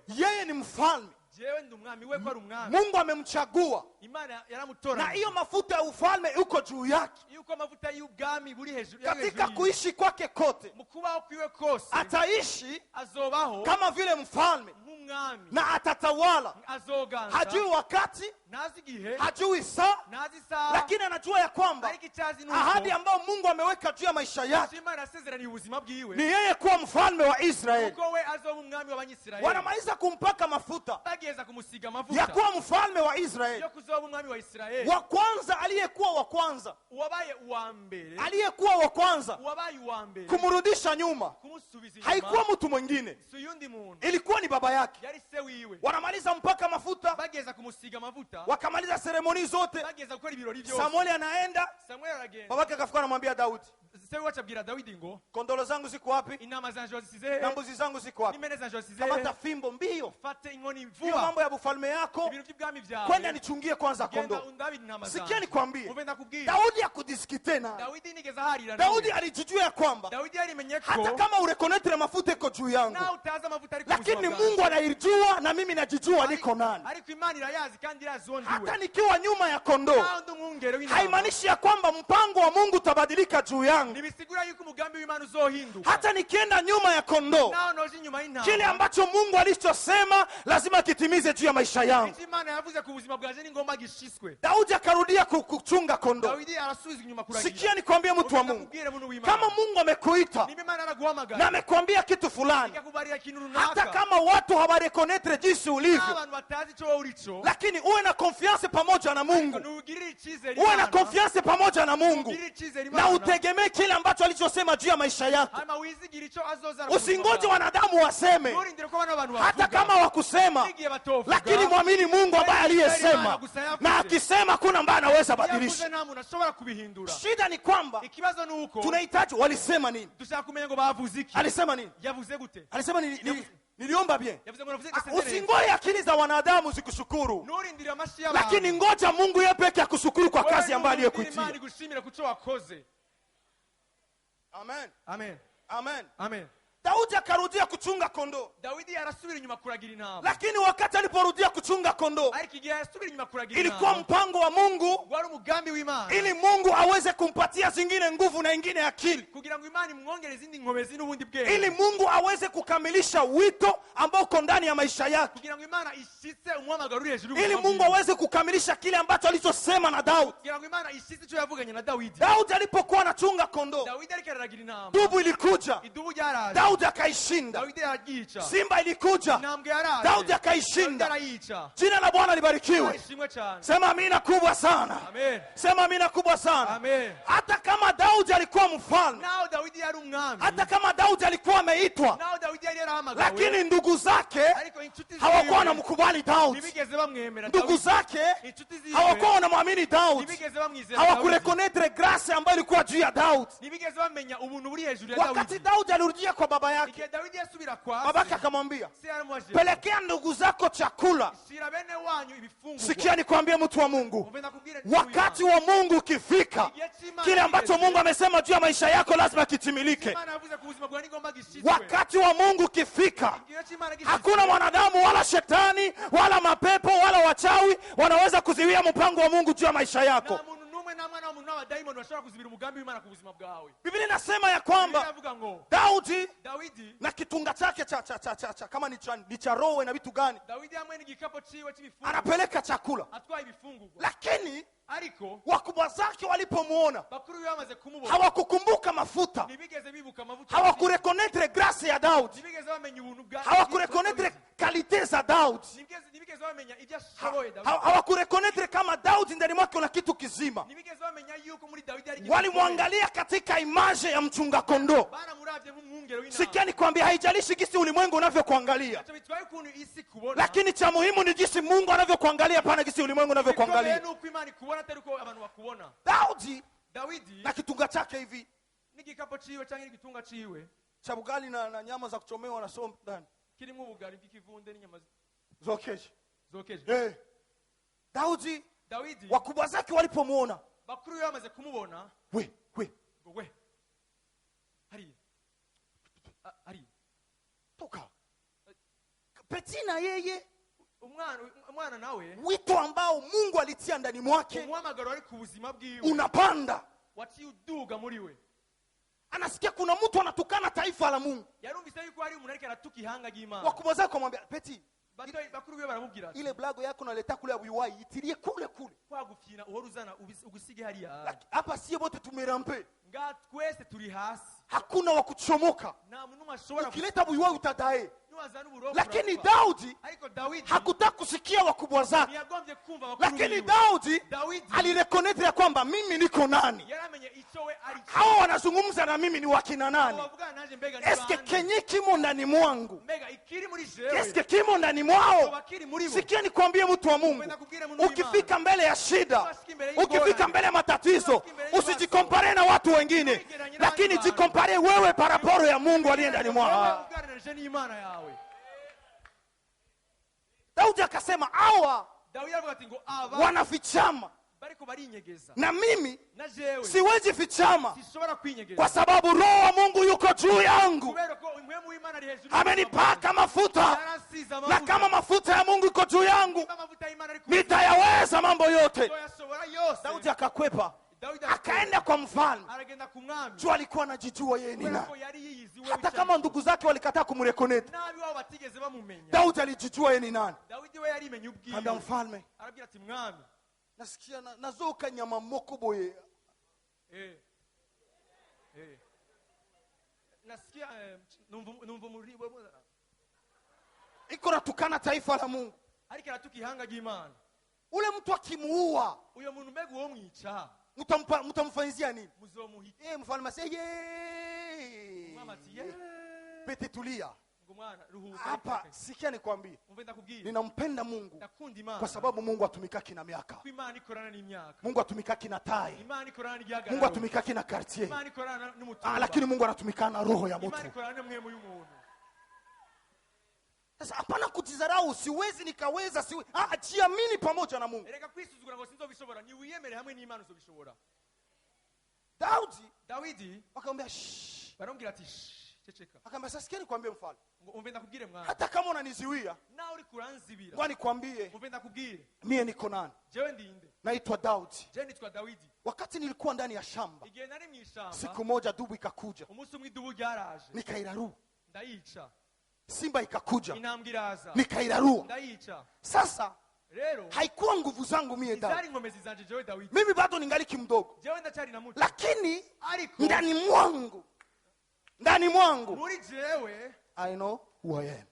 yeye ni mfalme. jewe ndi umwami we ko ari umwami Mungu amemchagua imana na yaramutoranyije hiyo mafuta ya ufalme uko juu yake. yuko amavuta y'ubwami buri hejuru Katika kuishi kwake kote mu kubaho kwiwe kose ataishi azobaho kama vile mfalme nk'umwami na atatawala. azoganza Hajui wakati, ntazi igihe hajui saa, ntazi isaha lakini anajua ya kwamba ariko icyazi ni ahadi uko ambayo Mungu ameweka juu ya maisha yake imana yasezeraniye ubuzima bwiwe ni yeye kuwa mfalme wa Israeli. kuko we azoba umwami w'abanyisirayeli Wanamaliza kumpaka mafuta bageza kumusiga ya amavuta kuwa mfalme wa Israeli. yo kuzoba umwami wa isirayeli Wa kwanza, aliyekuwa wa kwanza, uwabaye uwa mbere aliyekuwa wa kwanza uwabaye uwa mbere kumrudisha nyuma kumusubiza haikuwa inyuma mtu mwingine, si uyundi muntu ilikuwa ni baba yake. yari se wiwe Wanamaliza mpaka mafuta, bageza kumusiga amavuta wakamaliza seremoni zote. bageza gukora ibirori byose Samueli anaenda, samweli aragenda babake akafika anamwambia Daudi, se wiwe acabwira dawidi ngo kondolo zangu ziko wapi intama zanje wazisize hehe na mbuzi zangu ziko wapi? n'impene zanje wazisize hehe Kamata fimbo mbio, fate inkoni hiyo vuba mambo ya bufalme yako, ibintu by'ibwami byawe kwenda nichungie kwanza genda kondoo. undabire intama Sikia zanje nikwambie, uve ndakubwira Daudi hakudiskite naye. dawidi nigeze aharira Daudi nawe alijijua ya kwamba dawidi yarimenye hata ko kama urekonetre mafuta iko juu yangu, nawe utazi amavuta ari ku lakini buzima bwanjye. Mungu anaijua na mimi najijua niko nani. ariko imana irayazi kandi irazi uwo Hata ndiwe nikiwa nyuma ya kondoo, nawe ndi umwungere w'intama haimaanishi ya kwamba mpango wa Mungu utabadilika juu yangu. ntibisigura yuko umugambi w'imana uzohinduka Hata nikienda nyuma ya kondoo, nawe noje inyuma y'intama kile ambacho Mungu alichosema lazima kitimize juu ya maisha yangu. icyo imana yavuze ku buzima bwanjye ni ngombwa gishiswe Daudi akarudia kuchunga kondoo. dawidi arasubiza inyuma kuragira Sikia nikwambie, mtu wa Mungu, ndakubwire muntu w'imana kama Mungu amekuita niba imana yaraguhamagara na amekwambia kitu fulani, ikakubarira ikintu hata runaka kama watu hawarekonetre jinsi ulivyo, n'abantu batazi icyo wowe uri cyo lakini uwe na confiance pamoja na Mungu, ntugirire icyizere uwe na imana confiance pamoja na Mungu, ugirire icyizere na imana utegemee kile ambacho alichosema juu ya maisha yako. hanyuma wizigire icyo azoza Usingoje wanadamu waseme, nturindire ko bano bantu hata bavuga kama wakusema, n'igihe batovuga lakini mwamini Mungu ambaye aliyesema, na akisema kuna ambaye anaweza yavuze badilisha. nta muntu ashobora kubihindura Shida ni kwamba ikibazo ni uko tunahitaji walisema nini, dushaka kumenya ngo bavuze iki alisema nini, yavuze gute alisema niliomba bien. yavuze ngo navuze gasezerere Usingoje akili za wanadamu zikushukuru, nturindire amashyi y'abantu lakini ngoja Mungu yeye peke akushukuru kwa Wewe kazi ambayo nturindire aliyokuitia. imana igushimire ku cyo wakoze Amen. amen Amen. amen Daudi akarudia kuchunga kondoo, dawidi arasubira inyuma kuragira intama lakini wakati aliporudia kuchunga kondoo, ariko igihe arasubira inyuma kuragira ilikuwa intama mpango wa Mungu wari umugambi w'imana ili Mungu aweze kumpatia zingine nguvu na ingine akili, kugira ngo imana imwongere izindi nkomezi n'ubundi ili bwenge Mungu aweze kukamilisha wito ambao uko ndani ya maisha yake, kugira ngo imana ishitse umuhamagaro uri hejuru ili y'ubuzima Mungu bwiwe. aweze kukamilisha kile ambacho alichosema na Daudi. kugira ngo imana ishitse icyo yavuganye na dawidi Daudi alipokuwa anachunga kondoo, dawidi ariko araragira intama dubu ilikuja, idubu ryaraje Daudi akaishinda. dawidi arayica Simba ilikuja, intambwe yaraje Daudi dawidi akaishinda. arayica Jina la Bwana libarikiwe. ishimwe cyane Sema amina kubwa sana, amen sema amina kubwa sana. amen Hata kama Daudi alikuwa mfalme, naho dawidi yari umwami hata kama Daudi alikuwa ameitwa, naho dawidi yari yarahamagawe lakini ndugu zake ariko inshuti hawakuwa ziwe wanamkubali Daudi. ntibigeze bamwemera Ndugu Dawidi. zake inshuti ziwe hawakuwa wanamwamini Daudi, ntibigeze bamwizera Dawidi. hawakurekonetre grace ambayo ilikuwa juu ya Daudi. ntibigeze bamenya ubuntu buri hejuru ya Wakati dawidi Daudi alirudia kwa baba yake, igihe dawidi yasubira kwa babake akamwambia, se yaramubajije pelekea ndugu zako chakula. shira bene wanyu ibifungurwa Sikia nikwambie, mtu wa Mungu, Umve nakubwire wakati wa Mungu ukifika, kile ambacho Mungu amesema juu ya maisha yako lazima kitimilike. Imana yavuze ku buzima bwawe nigomba gishitwe Wakati wa Mungu ukifika, igihe cy'Imana gishitwe hakuna mwanadamu wala shetani wala mapepo wala wachawi wanaweza kuziwia mpango wa Mungu juu ya maisha yako. nta muntu n'umwe nta mwana w'umuntu n'abadayimoni bashobora kuzibira umugambi w'Imana ku buzima bwawe Biblia inasema ya Biblia kwamba iravuga ngo Daudi dawidi na kitunga chake cha kama ni cha roho na vitu gani, dawidi hamwe n'igikapo ciwe cy'ibifungurwa anapeleka chakula, atwaye ibifungurwa lakini ariko wakubwa zake walipomuona bakuru be bamaze kumubona hawakukumbuka mafuta, ntibigeze bibuka amavuta hawakurekonetre grace ya Daudi, ntibigeze bamenya ubuntu bwa hawakurekonetre kalite za Daudi, ntibigeze bamenya ibyo ashoboye dawidi hawakurekonetre kama Daudi ndani mwake kuna kitu kizima. ntibigeze bamenya yuko muri dawidi hari igihe Walimwangalia katika imaje ya mchunga kondoo. baramuravye nk'umwungere w'intama Sikia nikwambia, haijalishi gisi ulimwengu unavyokuangalia, ntacyo bitwaye ukuntu isi kubona lakini cha muhimu ni gisi Mungu anavyokuangalia, pana gisi ulimwengu bikomeye unavyokuangalia. nuko imana ikubona atari uko abantu bakubona Daudi dawidi na kitunga chake hivi n'igikapo ciwe cyangwa igitunga ciwe cha bugali na nyama za kuchomewa na somo ndani kirimo ubugari bw'ikivunde n'inyama zokeje. zokeje Daudi dawidi wakubwa zake walipomuona, bakuru be bamaze kumubona we ngo we hariya hariya toka Peti na yeye umwana nawe wito ambao Mungu alitia ndani mwake umuhamagaro ari ku buzima bwiwe unapanda. waciye uduga muri we. Anasikia kuna mtu anatukana taifa la Mungu. yarumvise yuko hari umuntu ariko aratuka ihanga ry'Imana. Wakubwa zake kumwambia, Peti, bakuru biwe baramubwira ile blago yako unaleta kule ya UI itilie kule kule. kwagufyina uhora uzana ugusige hariya. Hapa sie wote tumerampe. nga twese turi hasi. Hakuna wa kuchomoka. nta muntu ashobora Ukileta UI utadae. niwazana uburofu. Lakini Daudi Dawidi hakutaka kusikia wakubwa zake. niyagombye kumva bakuru biwe. Lakini Daudi Dawidi alirekonete ya kwamba mimi niko nani. yaramenye icyo we ari cyo. Hao wanazungumza na mimi ni wakina nani? Wavugana naje mbega ni Eske bande? kenye kimo ndani mwangu? mbega ikiri muri jewe Eske kimo ndani mwao? bakiri muri bo. Sikia nikwambie mtu wa Mungu. Ukifika mbele ya shida, ukifika mbele ya matatizo, usijikompare na watu wengine, lakini jikompare wewe paraporo ya Mungu aliye ndani mwao. uganirije n'Imana yawe. Daudi akasema hawa Dawidi aravuga ati ngo aba wanafichama bariko barinyegeza na mimi na jewe siwezi fichama, sishobora kwinyegeza kwa sababu roho wa Mungu yuko juu yangu, kubera ko impwemu y'Imana ari hejuru. amenipaka mafuta, Yaransize na amavuta. kama mafuta ya Mungu iko juu yangu amavuta y'Imana ari ku nitayaweza mambo yote. yashobora yose. Daudi akakwepa, Dawidi akaenda kwa mfalme. aragenda ku mwami. Juu alikuwa anajijua yeye ni Kubera ko nani. yari yiyizi we Hata kama ndugu zake walikataa kumrekonete, nabi wao batigeze bamumenya. Daudi alijijua yeye ni nani. Dawidi we yarimenye Kaambia ubwiwe. mfalme, arabwira ati mwami nasikia nazoka nyama moko boye. nasikia numva muri we Iko natukana taifa la Mungu. ariko aratuka ihanga ry'Imana. Ule mtu akimuua, uyo muntu mbega uwo mwica mtamfanyizia nini? muzomuhita. Mfalme aseye. Mama ati ye Peti tulia. ngo mwana ruhuka. Hapa sikia nikwambie. umve ndakubwira Ninampenda Mungu ndakunda Imana kwa sababu Mungu atumikaki na miaka. ko Imana ikorana n'imyaka. Mungu atumikaki na tai. Imana ikorana n'igihagararo. Mungu atumikaki na quartier. Imana ikorana n'umutumba. Lakini Mungu anatumikana na roho ya Imana mtu. ikorana n'umwemu y'umuntu. Sasa hapana kujidharau, siwezi nikaweza, siwezi. Jiamini pamoja na Mungu. erega kwisuzugura ngo sinzobishobora ni wiyemere hamwe n'Imana uzobishobora. Dawidi akamwambia shh. baramubwira ati ceceka. Akamwambia sasa sikia nikwambie mfalme. ngo umve ndakubwire mwana. Hata kama unaniziwia, nawe uri kuranzibira. ngoja nikwambie, umve ndakubwire mie niko nani? jewe ndinde. Naitwa Daudi. je nitwa Dawidi. Wakati nilikuwa ndani ya shamba, igihe nari mw'ishamba siku moja dubu ikakuja, umunsi umwe idubu ryaraje nikairarua. ndayica. Simba ikakuja, intambwe iraza nikairarua. ndayica. Sasa rero haikuwa nguvu zangu mie Daudi, izari inkomezi zanje jewe Dawidi. mimi bado ningali kimdogo, jewe ndacyari na muto. lakini ariko ndani mwangu muri jewe I know who I am.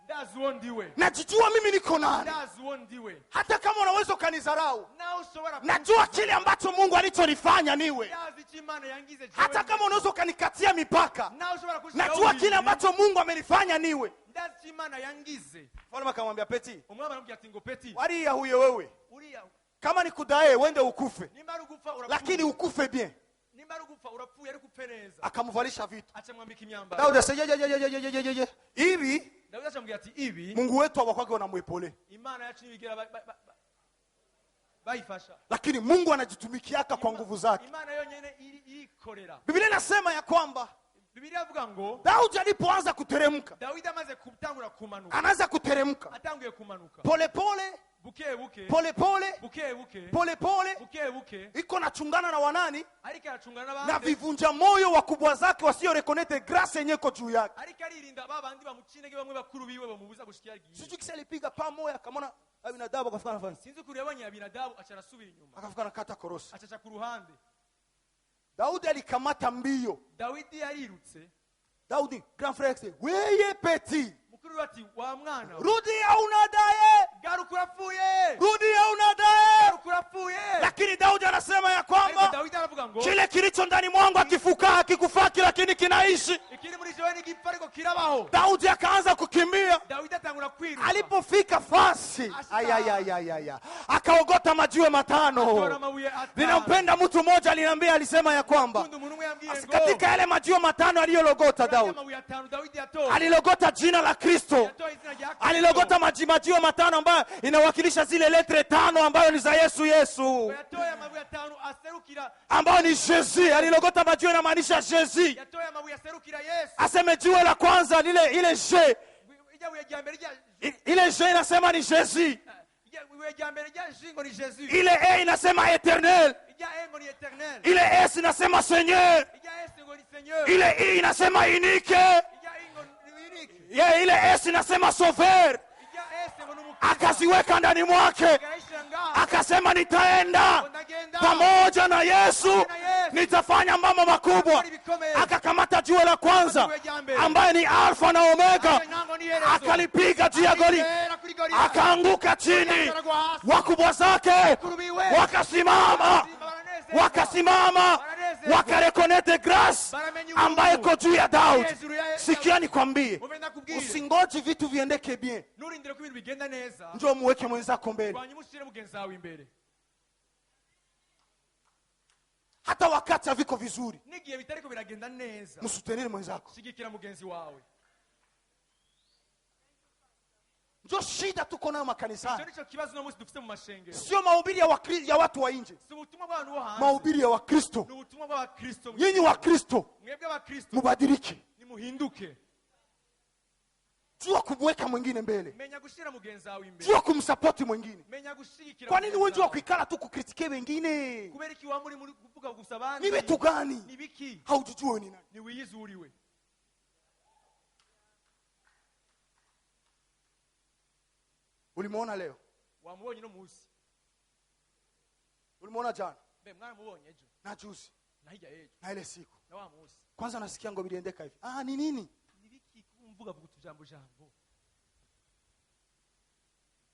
ndazi uwo ndiwe. Najijua mimi niko nani. ndazi uwo ndiwe. Hata kama unaweza ukanizarau, nawe ushobora najua kile ambacho Mungu alichonifanya niwe. ndazi icyo Imana yangize jewe. Hata kama unaweza ukanikatia mipaka, nawe ushobora kushira najua kile ambacho Mungu amenifanya niwe. ndazi icyo Imana yangize. Mfalme akamwambia Peti, umwami aramubwira ati ngo Peti wariya huye wewe, uriya kama nikudae wende ukufe, nimba ari ugupfa urapfuye. lakini ukufe bien. nimba ari ugupfa urapfuye ariko upfe neza. Akamvalisha vitu. acamwambika imyambaro. Daudi asije hivi, Dawidi acamubwira ati ibi Mungu wetu abakwage wanamwepole, Imana yacu nibigera bayifasha. lakini Mungu anajitumikiaka kwa nguvu zake. Imana yonyene irikorera. Biblia inasema ya kwamba Biblia avuga ngo Daudi alipoanza kuteremka, Dawidi amaze kutangura kumanuka. anaanza kuteremka atanguye kumanuka pole pole buke buke pole pole buke buke pole pole, buke buke iko nachungana na wanani ariko aracungana na n'abandi. vivunja moyo wakubwa zake wasio reconnaître grâce yenye iko juu yake. ariko aririnda babandi bamucinege bamwe bakuru biwe bamubuza gushikira gihe. Sijui kisa alipiga pa moya akamona Abinadabu akafika nafasi, sinzi kuri yabonye Abinadabu acha arasubira inyuma akafika nakata korosi. acaca ku ruhande. Daudi alikamata mbio. Dawidi yarirutse. Daudi grand frère c'est weye petit, mukuru ati wa mwana rudi au unadaye, garuka urapfuye rudi au unadaye. garuka urapfuye. Lakini Daudi anasema ya ariko kwamba Dawidi aravuga ngo kile kilicho ndani mwangu hakikufaki, lakini kinaishi. ikiri muri jewe ni gipfa ariko kirabaho. Daudi akaanza kukimbia. Dawidi atangura kwiruka. Alipofika fasi, ayayayayaya, akaogota majiwe matano. Atora mabuye atanu. Ninampenda mtu mmoja aliniambia, alisema ya kwamba Kundu umuntu umwe yambwiye ngo katika yale majiwe matano aliyologota Daudi, mabuye atanu Dawidi yatoye. alilogota jina la Kristo. Yatoye izina rya Kristo. Alilogota majiwe matano ambayo inawakilisha zile letre tano ambayo ni za Yesu. Yatoye mabuye atanu aserukira. Ambayo ni Jésus. Alilogota majiwe inamaanisha Jésus. Yatoye mabuye aserukira Yesu. Aseme jiwe la kwanza ile J. irya buye rya mbere rya ile J inasema ni Jésus, irya buye rya mbere rya jingo ni Jesus, ile E inasema éternel, irya engo ni eternel, ile S inasema Seigneur, irya S ngo ni Seigneur, ile I inasema unique, irya ingo ni unique, ile S inasema sauveur. irya S ngo ni umukristo. Akaziweka ndani mwake, Akaisha ngaho, akasema nitaenda ndagenda pamoja na Yesu, nitafanya mambo makubwa. ibikomeye. Akakamata jiwe la kwanza ambaye ni Alfa na Omega, Nango ni Yesu. akalipiga juu ya Goli, Akigera kuri Goliath. akaanguka chini. Akaragwa hasi. Wakubwa zake Kurubiwe. wakasimama, wakasimama, wakarekonete grace ambaye iko juu ya Daudi. Sikia nikwambie, Umenda kubwira. usingoje vitu viendeke bien Nurindire ko ibintu bigenda neza. njoo muweke mwenzako mbele. Rwanya umushyire mugenzi wawe imbere. Hata wakati haviko vizuri, N'igihe bitariko biragenda neza. msutenere mwenzako. Shigikira mugenzi wawe. Njoo shida tuko nayo Icyo makanisani, nicyo kibazo no munsi dufite mu mashengero. sio mahubiri ya watu wa nje, Si ubutumwa bw'abantu bo hanze. mahubiri ya Wakristo. Ni ubutumwa bw'abakristo. Nyinyi Wakristo Mwebwe abakristo mubadilike, nimuhinduke. jua kumweka mwingine mbele, Menya gushira mugenzi wawe imbere. jua kumsapoti mwingine. Menya gushigikira. Kwa nini mugenzi wewe jua wawe? kuikala tu kukritike wengine? Kubera iki wamuri muri kuvuga gusa abandi? Ni vitu gani Ni biki? haujijue ni nani? Ni wiyizuriwe. Ulimuona leo, Wamubonye no munsi. ulimuona jana Mbe mwaramubonye ejo. na juzi Na hirya ejo. na ile siku. Na wa munsi. Kwanza nasikia ngo biliendeka hivi. Ni nini? Ni biki kumvuga vuga tujambo jambo?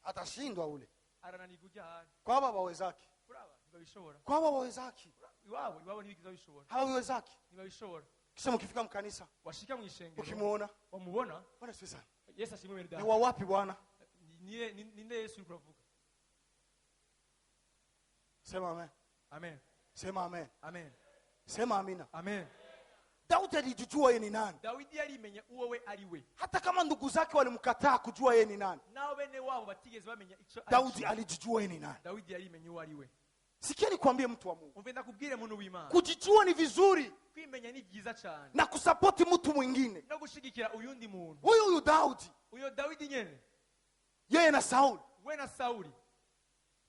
Atashindwa ule Arananirwa ujyahari. kwa baba wenzake, Kuraba ntibabishobora. kwa baba wenzake Iwabo ntibigiza bishobora. hawa wenzake. Ntibabishobora. Kisha mkifika mkanisa Washika mu ishengero. ukimuona, Wamubona? bwana sifi sana, Yesu ashimwe mwene ni data. wa wapi bwana? Ninde Yesu uri kuravuga? Sema amen, Amen. sema amen, Amen. sema amina. Amen. Daudi alijijua yeye ni nani, Dawidi yarimenye uwo we ari we. hata kama ndugu zake walimkataa kujua yeye ni nani. Naho bene wabo batigeze bamenya ico ari Daudi cyo. alijijua yeye ni nani. Dawidi yarimenye uwo ari we. Sikia nikwambie, mtu wa Mungu, Umve ndakubwire muntu w'Imana. kujijua ni vizuri Kwimenya ni byiza cyane. na kusapoti mtu mwingine. No gushigikira uyundi muntu. Huyu Daudi, Uyo Dawidi nyene yeye na Sauli. we na Sauli.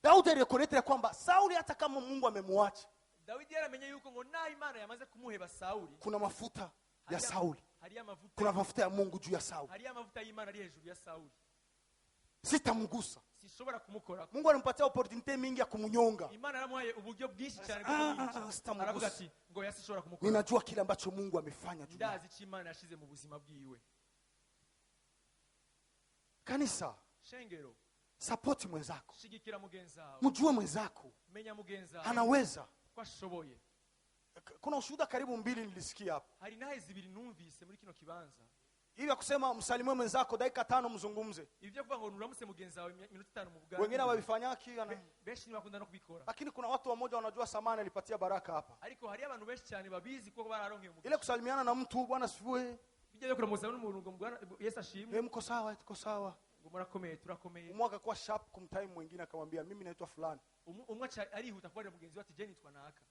Daudi alirekoneta kwamba Sauli hata kama Mungu amemwacha, Dawidi yaramenye yuko ngo na Imana yamaze kumuheba Sauli. kuna mafuta ya Sauli, Hari amavuta. kuna mafuta ya Mungu juu ya Sauli. Hari amavuta y'Imana ari hejuru ya Sauli. Sitamgusa. Sishobora kumukora. Mungu alimpatia opportunity mingi ya kumunyonga. Imana yaramuhaye uburyo bwinshi cyane Ah, bwo kumwica. sitamugusa. Aravuga ati ngo yasishobora kumukora. Ninajua kile ambacho Mungu amefanya juu. Ndazi icyo Imana yashize mu buzima bwiwe. Kanisa, Shengero, support mwenzako. shigikira mugenzi wawe. Mjue mwenzako Menya mugenzi wawe. anaweza. Ko ashoboye. Kuna ushuhuda karibu 2 nilisikia hapa. Hari nahe zibiri numvise muri kino kibanza. Hivi kusema msalimwe mwenzako dakika 5 mzungumze. Ibyo kuvuga ngo nuramutse mugenzi wawe minota 5 mu buganda. Wengine wabifanyaki benshi ntibakunda no kubikora. lakini kuna watu wamoja wanajua samani alipatia baraka hapa. Ariko hari abantu benshi cyane babizi ko bararonkeye umugisha. Ile kusalimiana na mtu bwana sifiwe. Bijya kuramuza n'umuntu ngo Bwana Yesu ashimwe. Mko sawa, tuko sawa. Ngo murakomeye turakomeye. Umwaka kwa sharp kumtime mwingine akamwambia mimi naitwa fulani. Umwe arihuta kubarira mugenzi we ati je nitwa naka.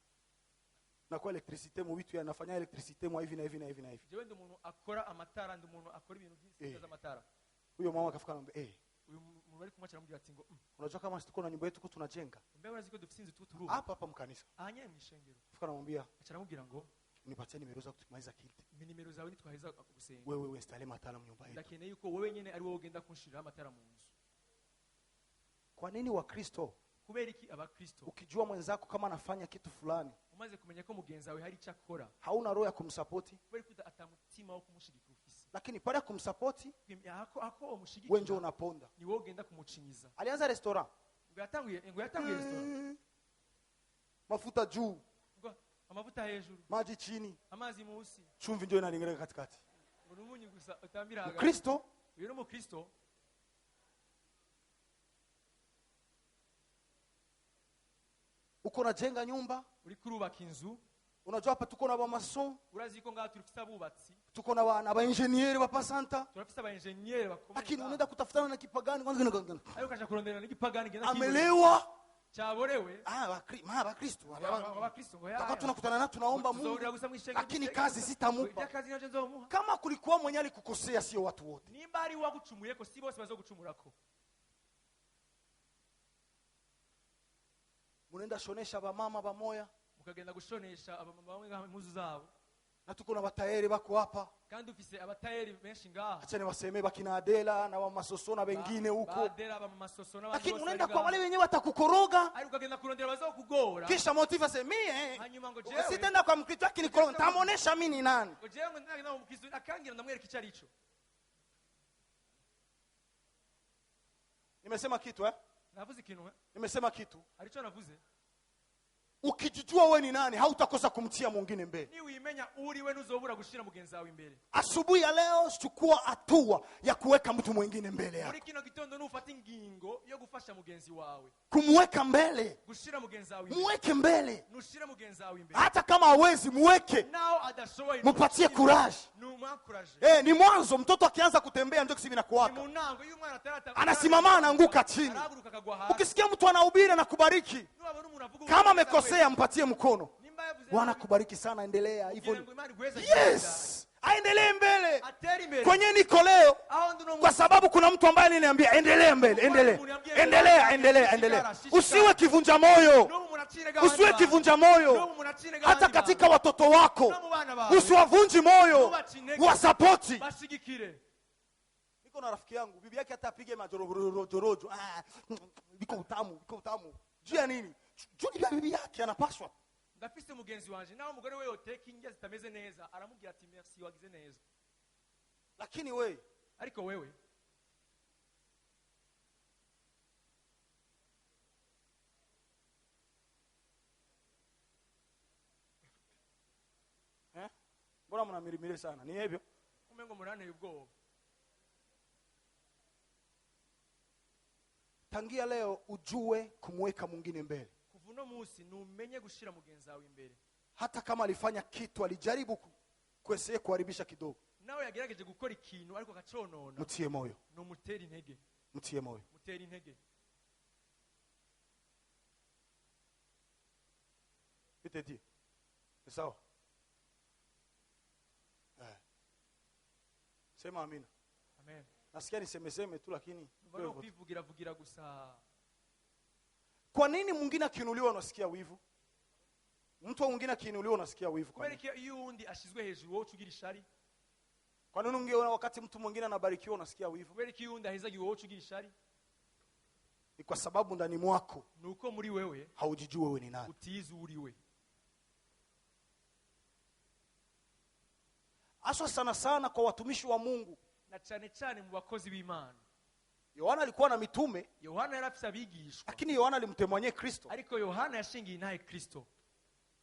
Na kwa electricité mu bitu yanafanya electricité mu hivi na hivi na hivi na hivi. Jewe ndi umuntu akora amatara, ndi umuntu akora ibintu byinshi by'amatara. Huyo mama akafika anambia Uyu muntu bari kumwacha aramubwira ati ngo unajua kama sisi tuko na nyumba yetu tuko tunajenga mbe urazi ko dufite inzu tuturuhu. hapa hapa mkanisa. Ahanye mu ishengero. Afika anamwambia Acaramubwira ngo nipatie nimero za kutumaiza kilte. nimero zawe nitwaheza gusenga. Wewe installe matala mu nyumba yetu. Ndakeneye yuko wowe nyene ari wowe ugenda kunshirira amatara mu nzu. Kwa nini Wakristo Kubera iki abakristo ukijua mwenzako kama anafanya kitu fulani umaze kumenya ko mugenzi wawe hari icyo akora, hauna roho ya kumsapoti, kubera ko atamutima wo kumushigikira ufise, lakini pale kumusapoti ako wewe umushigikira ndio unaponda. ni wowe ugenda kumucinyiza. Alianza restaurant, Ngo yatanguye restaurant, mafuta juu, ngo amavuta hejuru, maji chini, amazi munsi, chumvi ndio inalingereka katikati. ngo n'umunyu gusa utambira hagati. Kristo Uyu n'umukristo uko najenga nyumba, uri kurubaka inzu, unajua hapa tuko na ba mason, urazi ko ngaho turafite abubatsi, tuko na ba engineer ba pasanta, turafite aba engineer lakini bakomeye, unaenda kutafutana na kipagani kwanza ariko kaja kurondera n'igipagani genda amelewa cyaborewe Bakristo abakristo ngo Takwa tunakutana na tunaomba Mungu, tuzahurira gusa mu ishengero lakini kazi sitamupa. akazi nacyo nzomuha. Kama kulikuwa mwenye alikukosea sio watu wote. Nimba ari wagucumuye ko si bose bazogucumurako. Munaenda shonesha bamama bamoya, Mukagenda gushonesha abamama bamwe impuzu zabo. na tuko na batayeri bako hapa. Kandi ufise abatayeri benshi ngaha. Acha niwasemee bakina Adela na wamasoso na wengine huko. Badera abamasoso n'abandi Lakini bose. unaenda kwa wale wenyewe watakukoroga. Ari ukagenda kurondera bazokugora. Kisha motiva semie. Hanyuma ngo jewe. Sitaenda kwa Mkristo lakini nitamuonesha mimi ni nani. Ngo jewe ngo ndagenda mu Mukristo akangira ndamwereka icyo ari cyo. Nimesema kitu Navuze ikintu Nimesema kitu. Ari cyo navuze. Ukijijua wewe ni nani, hautakosa kumtia mwingine mbele. Ni wimenya uri we nuzobura gushira mugenzi wawe imbere. Asubuhi ya leo chukua hatua ya kuweka mtu mwingine mbele yako. Muri kino gitondo nufata ingingo yo gufasha mugenzi wawe. Kumweka mbele. Gushira mugenzi wawe imbere. Muweke mbele. Nushira mugenzi wawe imbere. Hata kama hawezi muweke. Nao adashoboye. Mupatie courage. Numacourage. Ni mwanzo mtoto akianza kutembea ndio kisibi na kuwaka. Ni munango iyo umwana atarata. Anasimama anaanguka chini. Ukisikia mtu anahubiri na kubariki, kama amekosea mpatie mkono. Bwana kubariki sana, endelea hivyo. Yes! Aendelee mbele. Kwenye niko leo kwa sababu kuna mtu ambaye aliniambia endelea mbele, endelea. Usiwe kivunja moyo. Usiwe kivunja moyo. Hata katika watoto wako usiwavunji moyo. Wasapoti. Niko na rafiki yangu, bibi yake hata apige majorojorojo. Biko utamu. Juu ya nini? Juu ya bibi yake anapaswa. Ndafise mugenzi wanje naho umugore we yoteka indya zitameze neza aramubwira ati merci wagize neza. Lakini wewe, ariko wewe mbona mnamirimire sana? Ni hivyo? umengo murane ubwoba. Tangia leo ujue kumweka mwingine mbele. Kuvuno musi numenye gushira mugenzi wawe imbere. Hata kama alifanya kitu, alijaribu kwese kuharibisha kidogo. Nawe yagerageje gukora ikintu ariko gaconona. Mutie moyo. Numutera intege. Mutie moyo. Mutera intege. Bitedi. Ni sawa? Sema amina. Amen. Nasikia nisemeseme tu lakini Mbona ukivugira gusa? Kwa nini mwingine akiinuliwa unasikia wivu? Mtu mwingine akiinuliwa unasikia wivu kwa nini? Kubereke iyo undi ashizwe hejuru wowe ugira ishari. Kwa nini ungeona wakati mtu mwingine anabarikiwa unasikia wivu? Kubereke iyo undi ahezagiwe wowe ugira ishari. Ni kwa sababu ndani mwako nuko muri wewe haujijui wewe ni nani. Utizi uriwe. Aswa sana kwa watumishi wa Mungu. Na cyane mu bakozi b'Imana. Yohana alikuwa na mitume. Yohana yarafise abigishwa. Lakini Yohana alimtemwanyia Kristo. Ariko Yohana yashingiye naye Kristo.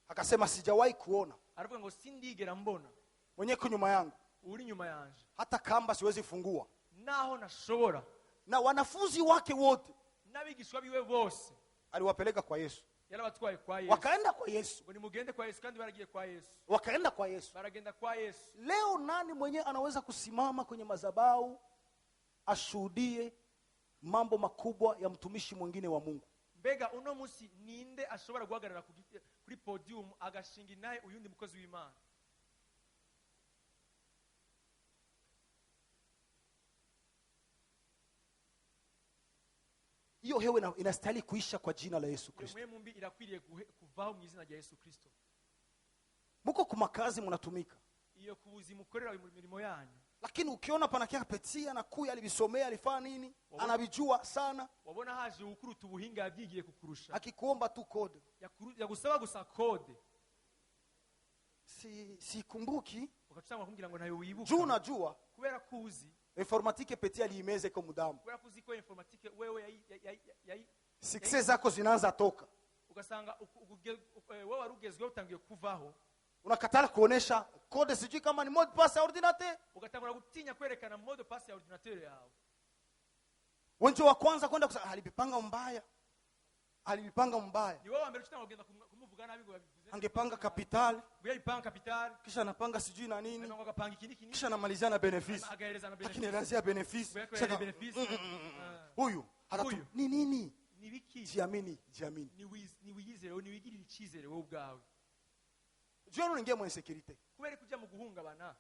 Akasema sijawahi kuona. Aravuga ngo sindigera mbona. Mwenye kunyuma yangu. Uri nyuma yanje. Hata kamba siwezi fungua. Naho nashobora. Na wanafunzi wake wote. Nabigishwa biwe bose. Aliwapeleka kwa Yesu. Yarabatwaye kwa Yesu. Wakaenda kwa Yesu. Ngo nimugende kwa Yesu kandi baragiye kwa Yesu. Wakaenda kwa Yesu. Baragenda kwa Yesu. Leo nani mwenye anaweza kusimama kwenye madhabahu ashuhudie mambo makubwa ya mtumishi mwingine wa Mungu? Mbega uno musi ninde ashobora guhagarara kuri podium agashinga naye uyundi mukozi w'Imana? Hiyo hewe inastahili kuisha kwa jina la Yesu Kristo. Mwe mumbi irakwiriye kuvaho mu izina rya Yesu Kristo. Muko kumakazi mnatumika. Iyo kubuzi mukorera imirimo yanyu. Lakini ukiona panakia petia na kuya alibisomea alifanya nini? Anabijua sana. Wabona haje ukuruta ubuhinga yabyigiye kukurusha. Akikuomba tu code. Yagusaba gusa code. Sikumbuki. Ukacanga kumbwira ngo nayo wibuka. Juu najua. Kubera kuzi. Informatique petia aliimeze kwa mudamu. Kubera kuzi ko informatique wewe yayi success zako zinaanza toka. Ukasanga wewe warugezwe utangiye kuvaho. Unakatala kuonesha code sijui kama ni mode pass ya ordinateur. Ukatangura gutinya kwerekana mode pass ya ordinateur yao. Wenjo wa kwanza kwenda kusema alipanga mbaya. Ni wewe ambaye unataka kugenda kumuvuga nabi ngo yabivuze. Angepanga capital. Wewe ipanga capital. Kisha anapanga sijui na nini. Akapanga kini. Kisha anamalizia na benefits. Akaeleza na benefits. Lakini anaanzia benefits. Benefits. Huyu hatatu ni nini? nibiki jiamini. niwiyizere niwigirire icyizere wowe ubwawe Jua unaingia mu insecurity. kubera kujya mu guhungabana.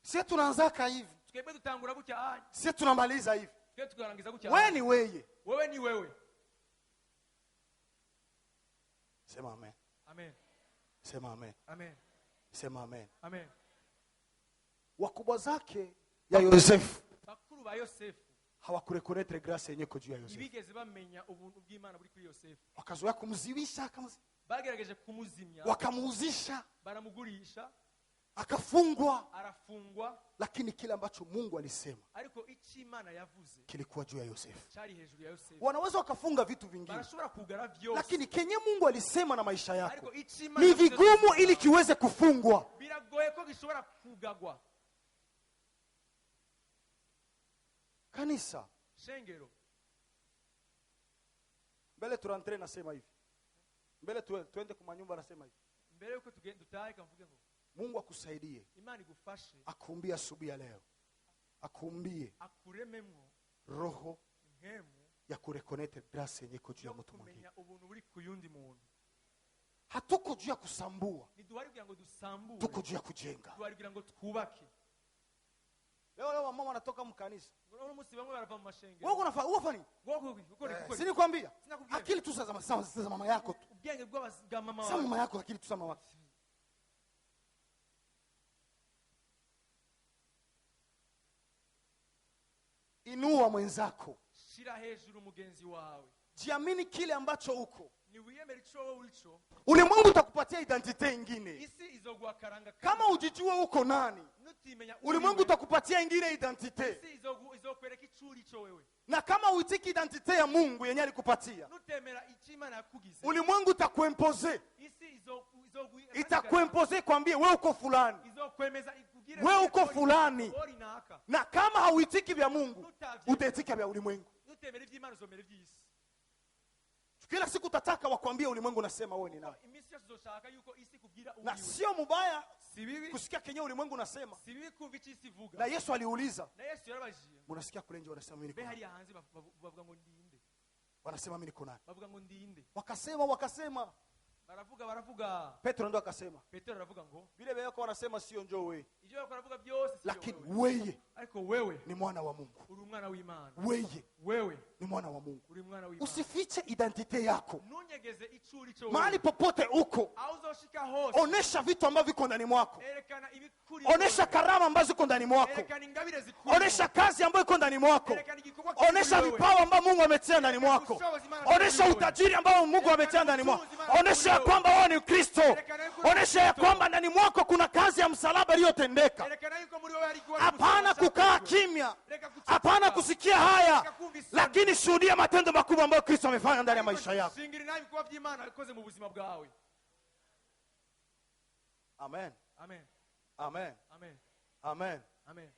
Sisi tunaanzaka hivi. Twebwe dutangura gutya Sisi tunamaliza hivi. twebwe tukarangiza gutya. Wewe ni wewe. Wewe ni wewe. Sema amen. Amen. Sema amen. Amen. Sema amen. Amen. Wakubwa zake ya Yosefu Bakuru ba Yosefu hawakurekonetre grace yenye ko juu ya Yosefu. ibigeze bamenya ubuntu bw'Imana buri kuri Yosefu. Wakazoea kumziwisha Bagerageje kumuzimya, wakamuuzisha, baramugurisha, akafungwa, arafungwa, lakini kile ambacho Mungu alisema ariko icyo Imana yavuze kilikuwa juu ya Yosefu. cyari hejuru ya Yosefu. Wanaweza wakafunga vitu vingine, Barashobora kugara vyose, lakini kenye Mungu alisema na maisha yako ariko icyo Imana ni yavuze vigumu ili kiweze kufungwa. biragoye ko gishobora kugagwa. Kanisa, Shengero, mbele turantre nasema hivi. Mbele tuende kwa manyumba nasema hivi. mbere yuko dutahe kamvuge ngo Mungu akusaidie, Imana igufashe, akuumbie asubuhi ya leo, akuumbie akurememwo roho nkemu ya kurekonete grace yenye ko juu ya yo mtu mwingine. kumenya ubuntu buri ku yundi muntu. Hatuko juu ya kusambua, Ntiduhari kugira ngo dusambure, tuko juu ya kujenga. duhari kugira ngo twubake. Leo mama anatoka mkanisa. Uno munsi bamwe barava mu mashengero. Wewe unafanya Gukora si nikwambia, Sinakubwira. akili tu za mama yako tu. ubwenge bw'abagama Sasa mama yako akili tu za mama. Inua mwenzako. shira hejuru mugenzi wawe. Jiamini kile ambacho uko. Ni wiyemera ico wowe urico. Ulimwengu utakupatia identity nyingine. Isi izoguha karanga Kama ujijua uko nani, nutimenya ulimwengu utakupatia ingine identity. Isi izokwereka ico urico wewe. Na kama uitiki identity ya Mungu yenye alikupatia, Nutemera ico Imana yakugize. ulimwengu utakuimpose. Isi Itakuimpose kwambie wewe uko fulani. izokwemeza ikugire Wewe uko fulani. ori naka. Na kama hauitiki vya Mungu, utaitika vya ulimwengu. Nutemera ivy'Imana uzomera ivy'isi. Kila siku utataka wakwambie ulimwengu nasema wewe ni nani. Imisi yose uzoshaka yuko isi kubwira Na uriwe. sio mubaya Si bibi, kusikia kenye ulimwengu nasema. si bibi kumva ico isi ivuga. Na Yesu aliuliza, Na Yesu yarabajije. mnasikia kule nje wanasema mimi niko Be nani? hari hanze bavuga ngo ndinde. Wanasema mimi niko nani? Bavuga ngo ndinde. Wakasema. Baravuga. Petro ndo akasema, Petero aravuga ngo vile vile wanasema sio njoo wewe, ivyo baravuga byose si lakini wewe. wewe Ariko wewe ni mwana wa Mungu. uri umwana w'Imana. Wewe Wewe ni mwana wa Mungu. uri umwana w'Imana. Usifiche identity yako. Nunyegeze ico urico wewe. Mahali popote uko, Aho uzoshika hose. onesha vitu ambavyo viko ndani mwako. Erekana ibikuri. Onesha karama ambazo ziko ndani mwako. Erekana ingabire zikuri. Onesha kazi ambayo iko ndani mwako. Erekana igikorwa kiri Onesha wewe. vipawa ambavyo Mungu ametia ndani mwako. Onesha utajiri ambao Mungu ametia ndani mwako. Onesha ya kwamba wewe ni Kristo. Onesha ya kwamba ndani mwako kuna kazi ya msalaba iliyotendeka. Erekana yuko muri wewe alikuwa. Hapana kukaa kimya. Hapana kusikia haya. Lakini shuhudia matendo makubwa ambayo Kristo amefanya ndani ya maisha yako. Shingiri nayo kuba by'Imana ikoze mu buzima bwawe. Amen. Amen. Amen. Amen. Amen. Amen.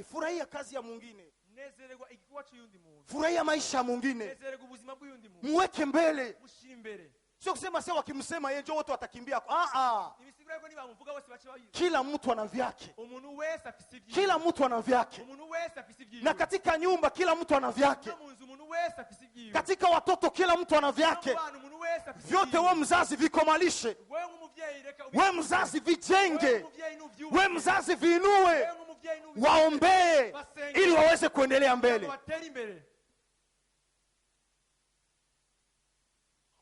Furahia kazi ya mwingine. Nezererwa igikorwa cy'undi muntu. Furahia maisha ya mwingine. Nezererwa ubuzima bw'undi muntu. Muweke mbele. Mushira imbere. Sio kusema sasa wakimsema yeye njoo wote watakimbia. Ibisigura ko nibamuvuga bose bace bayiza. Kila mtu ana vyake. Umuntu wese afise ivy'iwe. Kila mtu ana vyake. Umuntu wese afise ivy'iwe. Na katika nyumba kila mtu ana vyake. No munzu umuntu wese afise ivy'iwe. Katika watoto kila mtu ana vyake. No bana umuntu wese afise Vyote wewe mzazi vikomalishe. wewe nk'umuvyeyi reka Wewe mzazi vijenge. wewe nk'umuvyeyi nuvyuke. Wewe mzazi viinue. Wewe nk'umuvyeyi nuvyuke. Waombee Basenge. ili waweze kuendelea mbele. Bateri imbere.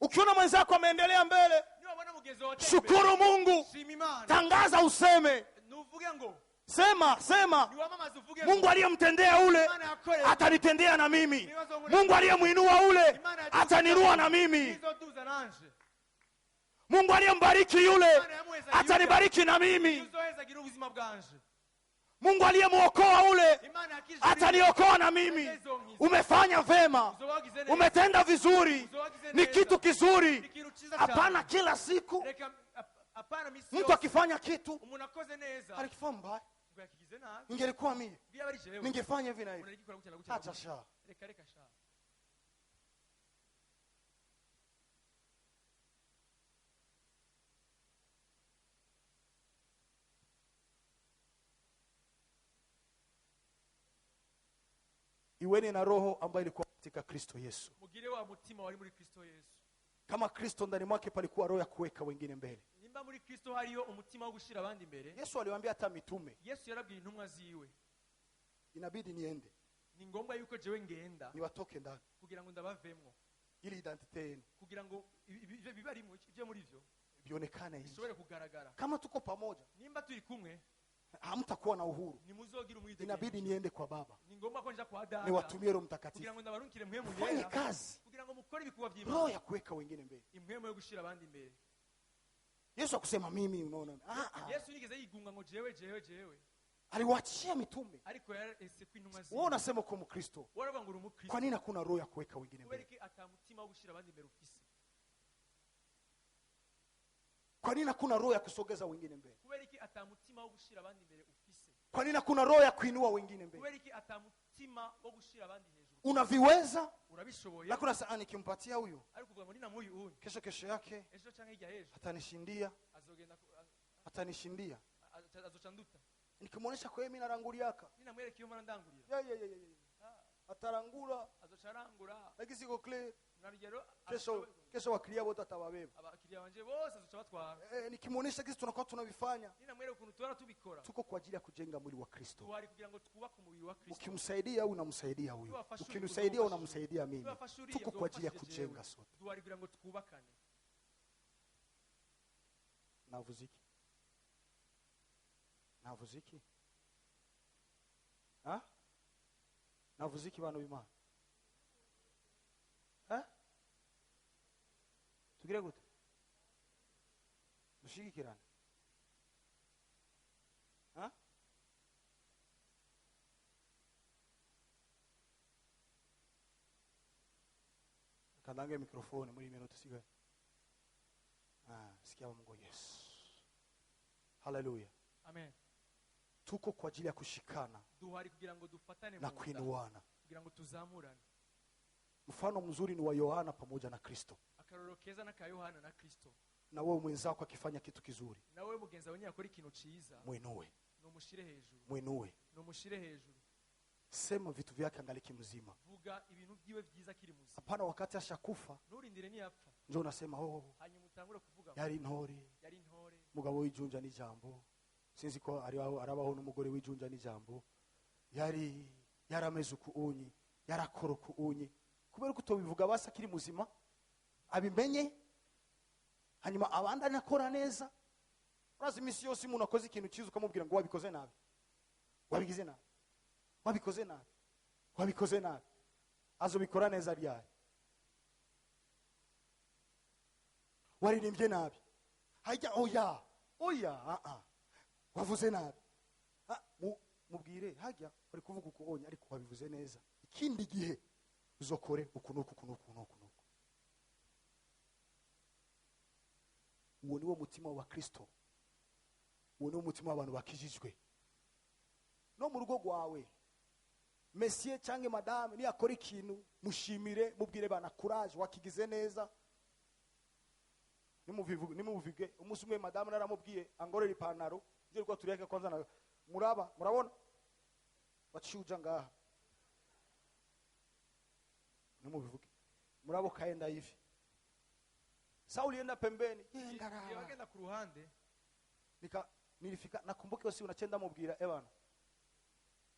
Ukiona mwenzako ameendelea mbele, Niwabona mugenzi wawe shukuru Mungu. shima Imana. Tangaza useme. Nuvuge ngo Sema. niwamamaze uvuge Mungu aliyemtendea ule atanitendea na mimi. Mungu aliyemuinua ule atanirua na mimi. Nizoduza nanje. Mungu aliyembariki yule atanibariki na mimi. Nizoheza gira ubuzima bwanje. Mungu aliyemuokoa ule Imana yakije ataniokoa na mimi. Umefanya vema. Umetenda vizuri. Ni kitu kizuri. Hapana kila siku Reka apana misi mtu akifanya kitu umuntu akoze neza alikifanya mbaya. ngo yakigize nabi Ingelikuwa mimi biya bari jewe ningefanya hivi na hivi. unagikora gutya na gutya. Acha sha. Reka sha. iweni na roho ambayo ilikuwa katika Kristo Yesu. mugire wa mutima wari muri Kristo Yesu. Kama Kristo ndani mwake palikuwa roho ya kuweka wengine mbele. Nimba muri Kristo hariyo umutima wo gushira abandi imbere. Yesu aliwaambia hata mitume, Yesu yarabwiye intumwa ziwe, inabidi niende, ni ngombwa yuko jewe ngenda niwatoke ndani, kugira ngo ndabavemwo, ili identite yenu kugira ngo bibe ari ibyo muri byo bionekane hivi. bishobore kugaragara. Kama tuko pamoja, Nimba turi kumwe, hamtakuwa na uhuru. nimuzogira umwidegembyo. Inabidi niende kwa Baba, Ni ngombwa ko nja kwa Data, niwatumie Roho Mtakatifu, kugira ngo ndabarunkire mpwemu fanye yera, kazi, kugira ngo mukore ibikuba roho by'Imana, ya kuweka wengine mbele. impwemu yo gushira abandi imbere. Yesu akusema mimi, unaona, Yesu nigeze yigunga ngo jewe, aliwaachia mitume. ariko yarese ko intumwa Wewe ziwe. unasema uko Mkristo, Waravuga ngo uri umukristo, kwa nini hakuna roho ya kuweka wengine kubera mbele? iki atamutima wo gushira abandi imbere ufise? Kwa nini hakuna roho ya kusogeza wengine mbele? Kubera iki atamutima wo gushira abandi imbere ufise? Kwa nini hakuna roho ya kuinua wengine mbele? Kubera iki atamutima wo gushira abandi hejuru? Unaviweza, Urabishoboye, lakini unasema nikimpatia huyo, ariko kuvuga ngo ninamuyu uyu kesho yake ejo canke hirya hejuru atanishindia, azogenda atanishindia. azoca nduta. Nikimuonesha kwa yeye mimi naranguliaka, Ninamwereka iyo mara ndangurira, atarangula, azoca arangura. lakini siko clear. Na rugero Kesho wakilia wote atababeba. abakiriya banje bose azoca batwara. Nikimuonesha kisi tunakuwa tunavifanya, Ninamwereka ukuntu tuara tubikora, tuko kwa ajili ya kujenga mwili wa Kristo. tuhari kugira ngo twubake umubiri wa Kristo. Ukimsaidia huyu unamsaidia huyu, ukinisaidia unamsaidia mimi. Tuko kwa ajili ya kujenga sote. Tuhari kugira ngo twubakane. Navuziki navuziki bano bimana tugire gute dushigikirane kandange mikrofoni muri minute sigaye. Sikia Mungu Yesu. Haleluya. Amen. Tuko kwa ajili ya kushikana Duhari kugira ngo dufatane na mu nda, kuinuana. kugira ngo tuzamurane. Mfano mzuri ni wa Yohana pamoja na Kristo. Akarorero keza na ka Yohana na Kristo. Na wewe mwenzako akifanya kitu kizuri, Na wewe mugenza wenye akora ikintu ciza, mwinue, numushire hejuru, mwinue. numushire hejuru. Sema vitu vyake angaliki mzima. Vuga ibintu byiwe byiza kiri muzima. Hapana wakati ashakufa Nturindire ni yapfa, njoo unasema hanyuma utangure kuvuga yari ntore, yari ntore, mugabo w'ijunja n'ijambo. Sinzi ko arabaho n'umugore w'ijunja n'ijambo. Yarameze ukunyi, yarakora ukunyi. Kubera ko tobivuga basa kiri muzima, abimenye, hanyuma abandi anakora neza. Urazi imisi yose umuntu akoze ikintu cyiza ukamubwira ngo wabikoze nabi, wabigize nabi, wabikoze nabi, wabikoze nabi, azobikora neza ryari? Waririmbye nabi, hajya oya wavuze nabi, mubwire hajya uri kuvuga uko onye ariko wabivuze neza, ikindi gihe uzokore ukunuku. Uwo ni wo mutima wa Kristo, uwo ni wo mutima w'abantu bakijijwe. No mu rugo rwawe monsieur cyangwa madame ni akora ikintu, mushimire, mubwire bana courage, wakigize neza. Nimuvuge umunsi umwe madame naramubwiye angorera ipantaro, ngiye rwa tureka kwanza na murabona baciuja ngaha. Nimuvuge murabo kaenda hivi, Sauli enda pembeni, yagenda ku ruhande. Nilifika nakumbuka wasi unachenda mubwira ebana,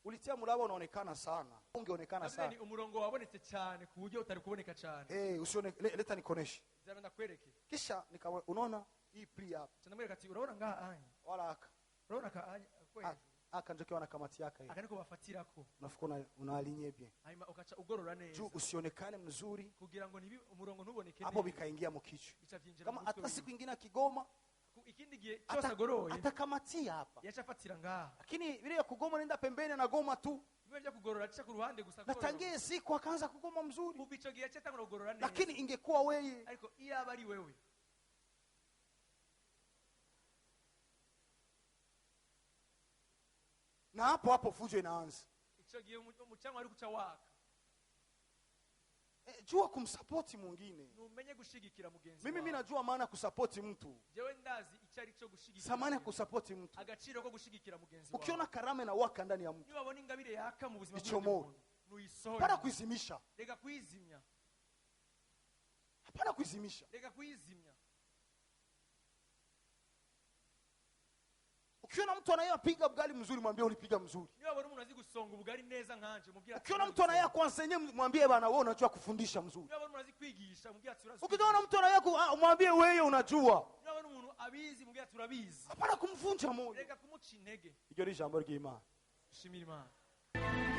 ulitia murabo unaonekana sana, ungeonekana sana. Ni umurongo wabonetse cyane ku buryo utari kuboneka cyane. Usione, leta nikoneshe. Zana ndakwereke. Kisha nikawa unaona hii pri hapa. Tunamweka ati urabona ngaha anya. Wala aka. Urabona ka anya kweli. Aka njoke wana kamati yake hii. Akaniko bafatirako. Unafuka unalinye bien. Hanyuma ukaca ugorora neza. Juu usionekane mzuri. Kugira ngo nibi umurongo ntuboneke. Hapo bikaingia mukichwa. Kama hata siku nyingine Kigoma ikindi gihe cyose agoroye. Atakamatia hapa. Yachafatira ngaha. Lakini vile ya kugoma nenda pembeni na goma tu. Bibe bya kugorora acha ku ruhande gusa. Natangiye siku akaanza kugoma mzuri. Kubicho gihe cyatangura kugorora neza. Lakini ingekuwa wewe. Ariko iyaba ari wewe. Na hapo fujo inaanza. Icho gihe umucyango ari kuca waka. Jua kumsupport mwingine. Numenye gushigikira mugenzi. Mimi najua maana kusupport mtu. Jewe ndazi icyari cyo gushigikira. Samani kusupport mtu. Agaciro ko gushigikira mugenzi wawe. Ukiona karame na waka ndani ya mtu. Niba abona ingabire yaka mu buzima bw'umuntu. nuyisohore hapana kuizimisha, reka kuyizimya hapana kuizimisha. reka kuyizimya. Ukiona mtu anayepiga bugali mzuri, mwambie ulipiga mzuri. niba wabona umuntu azi gusonga ubugari neza nkanje mubwira ati Ukiona mtu anayekonsenye, mwambie bana wewe unajua kufundisha mzuri. niba wabona umuntu azi kwigisha mubwira ati urazi. Ukiona mtu mwambie wewe unajua. niba wabona umuntu abizi mubwira ati urabizi. Hapana kumvunja moyo. reka kumuca intege. Iryo ni ijambo ry'Imana. Shimira Imana.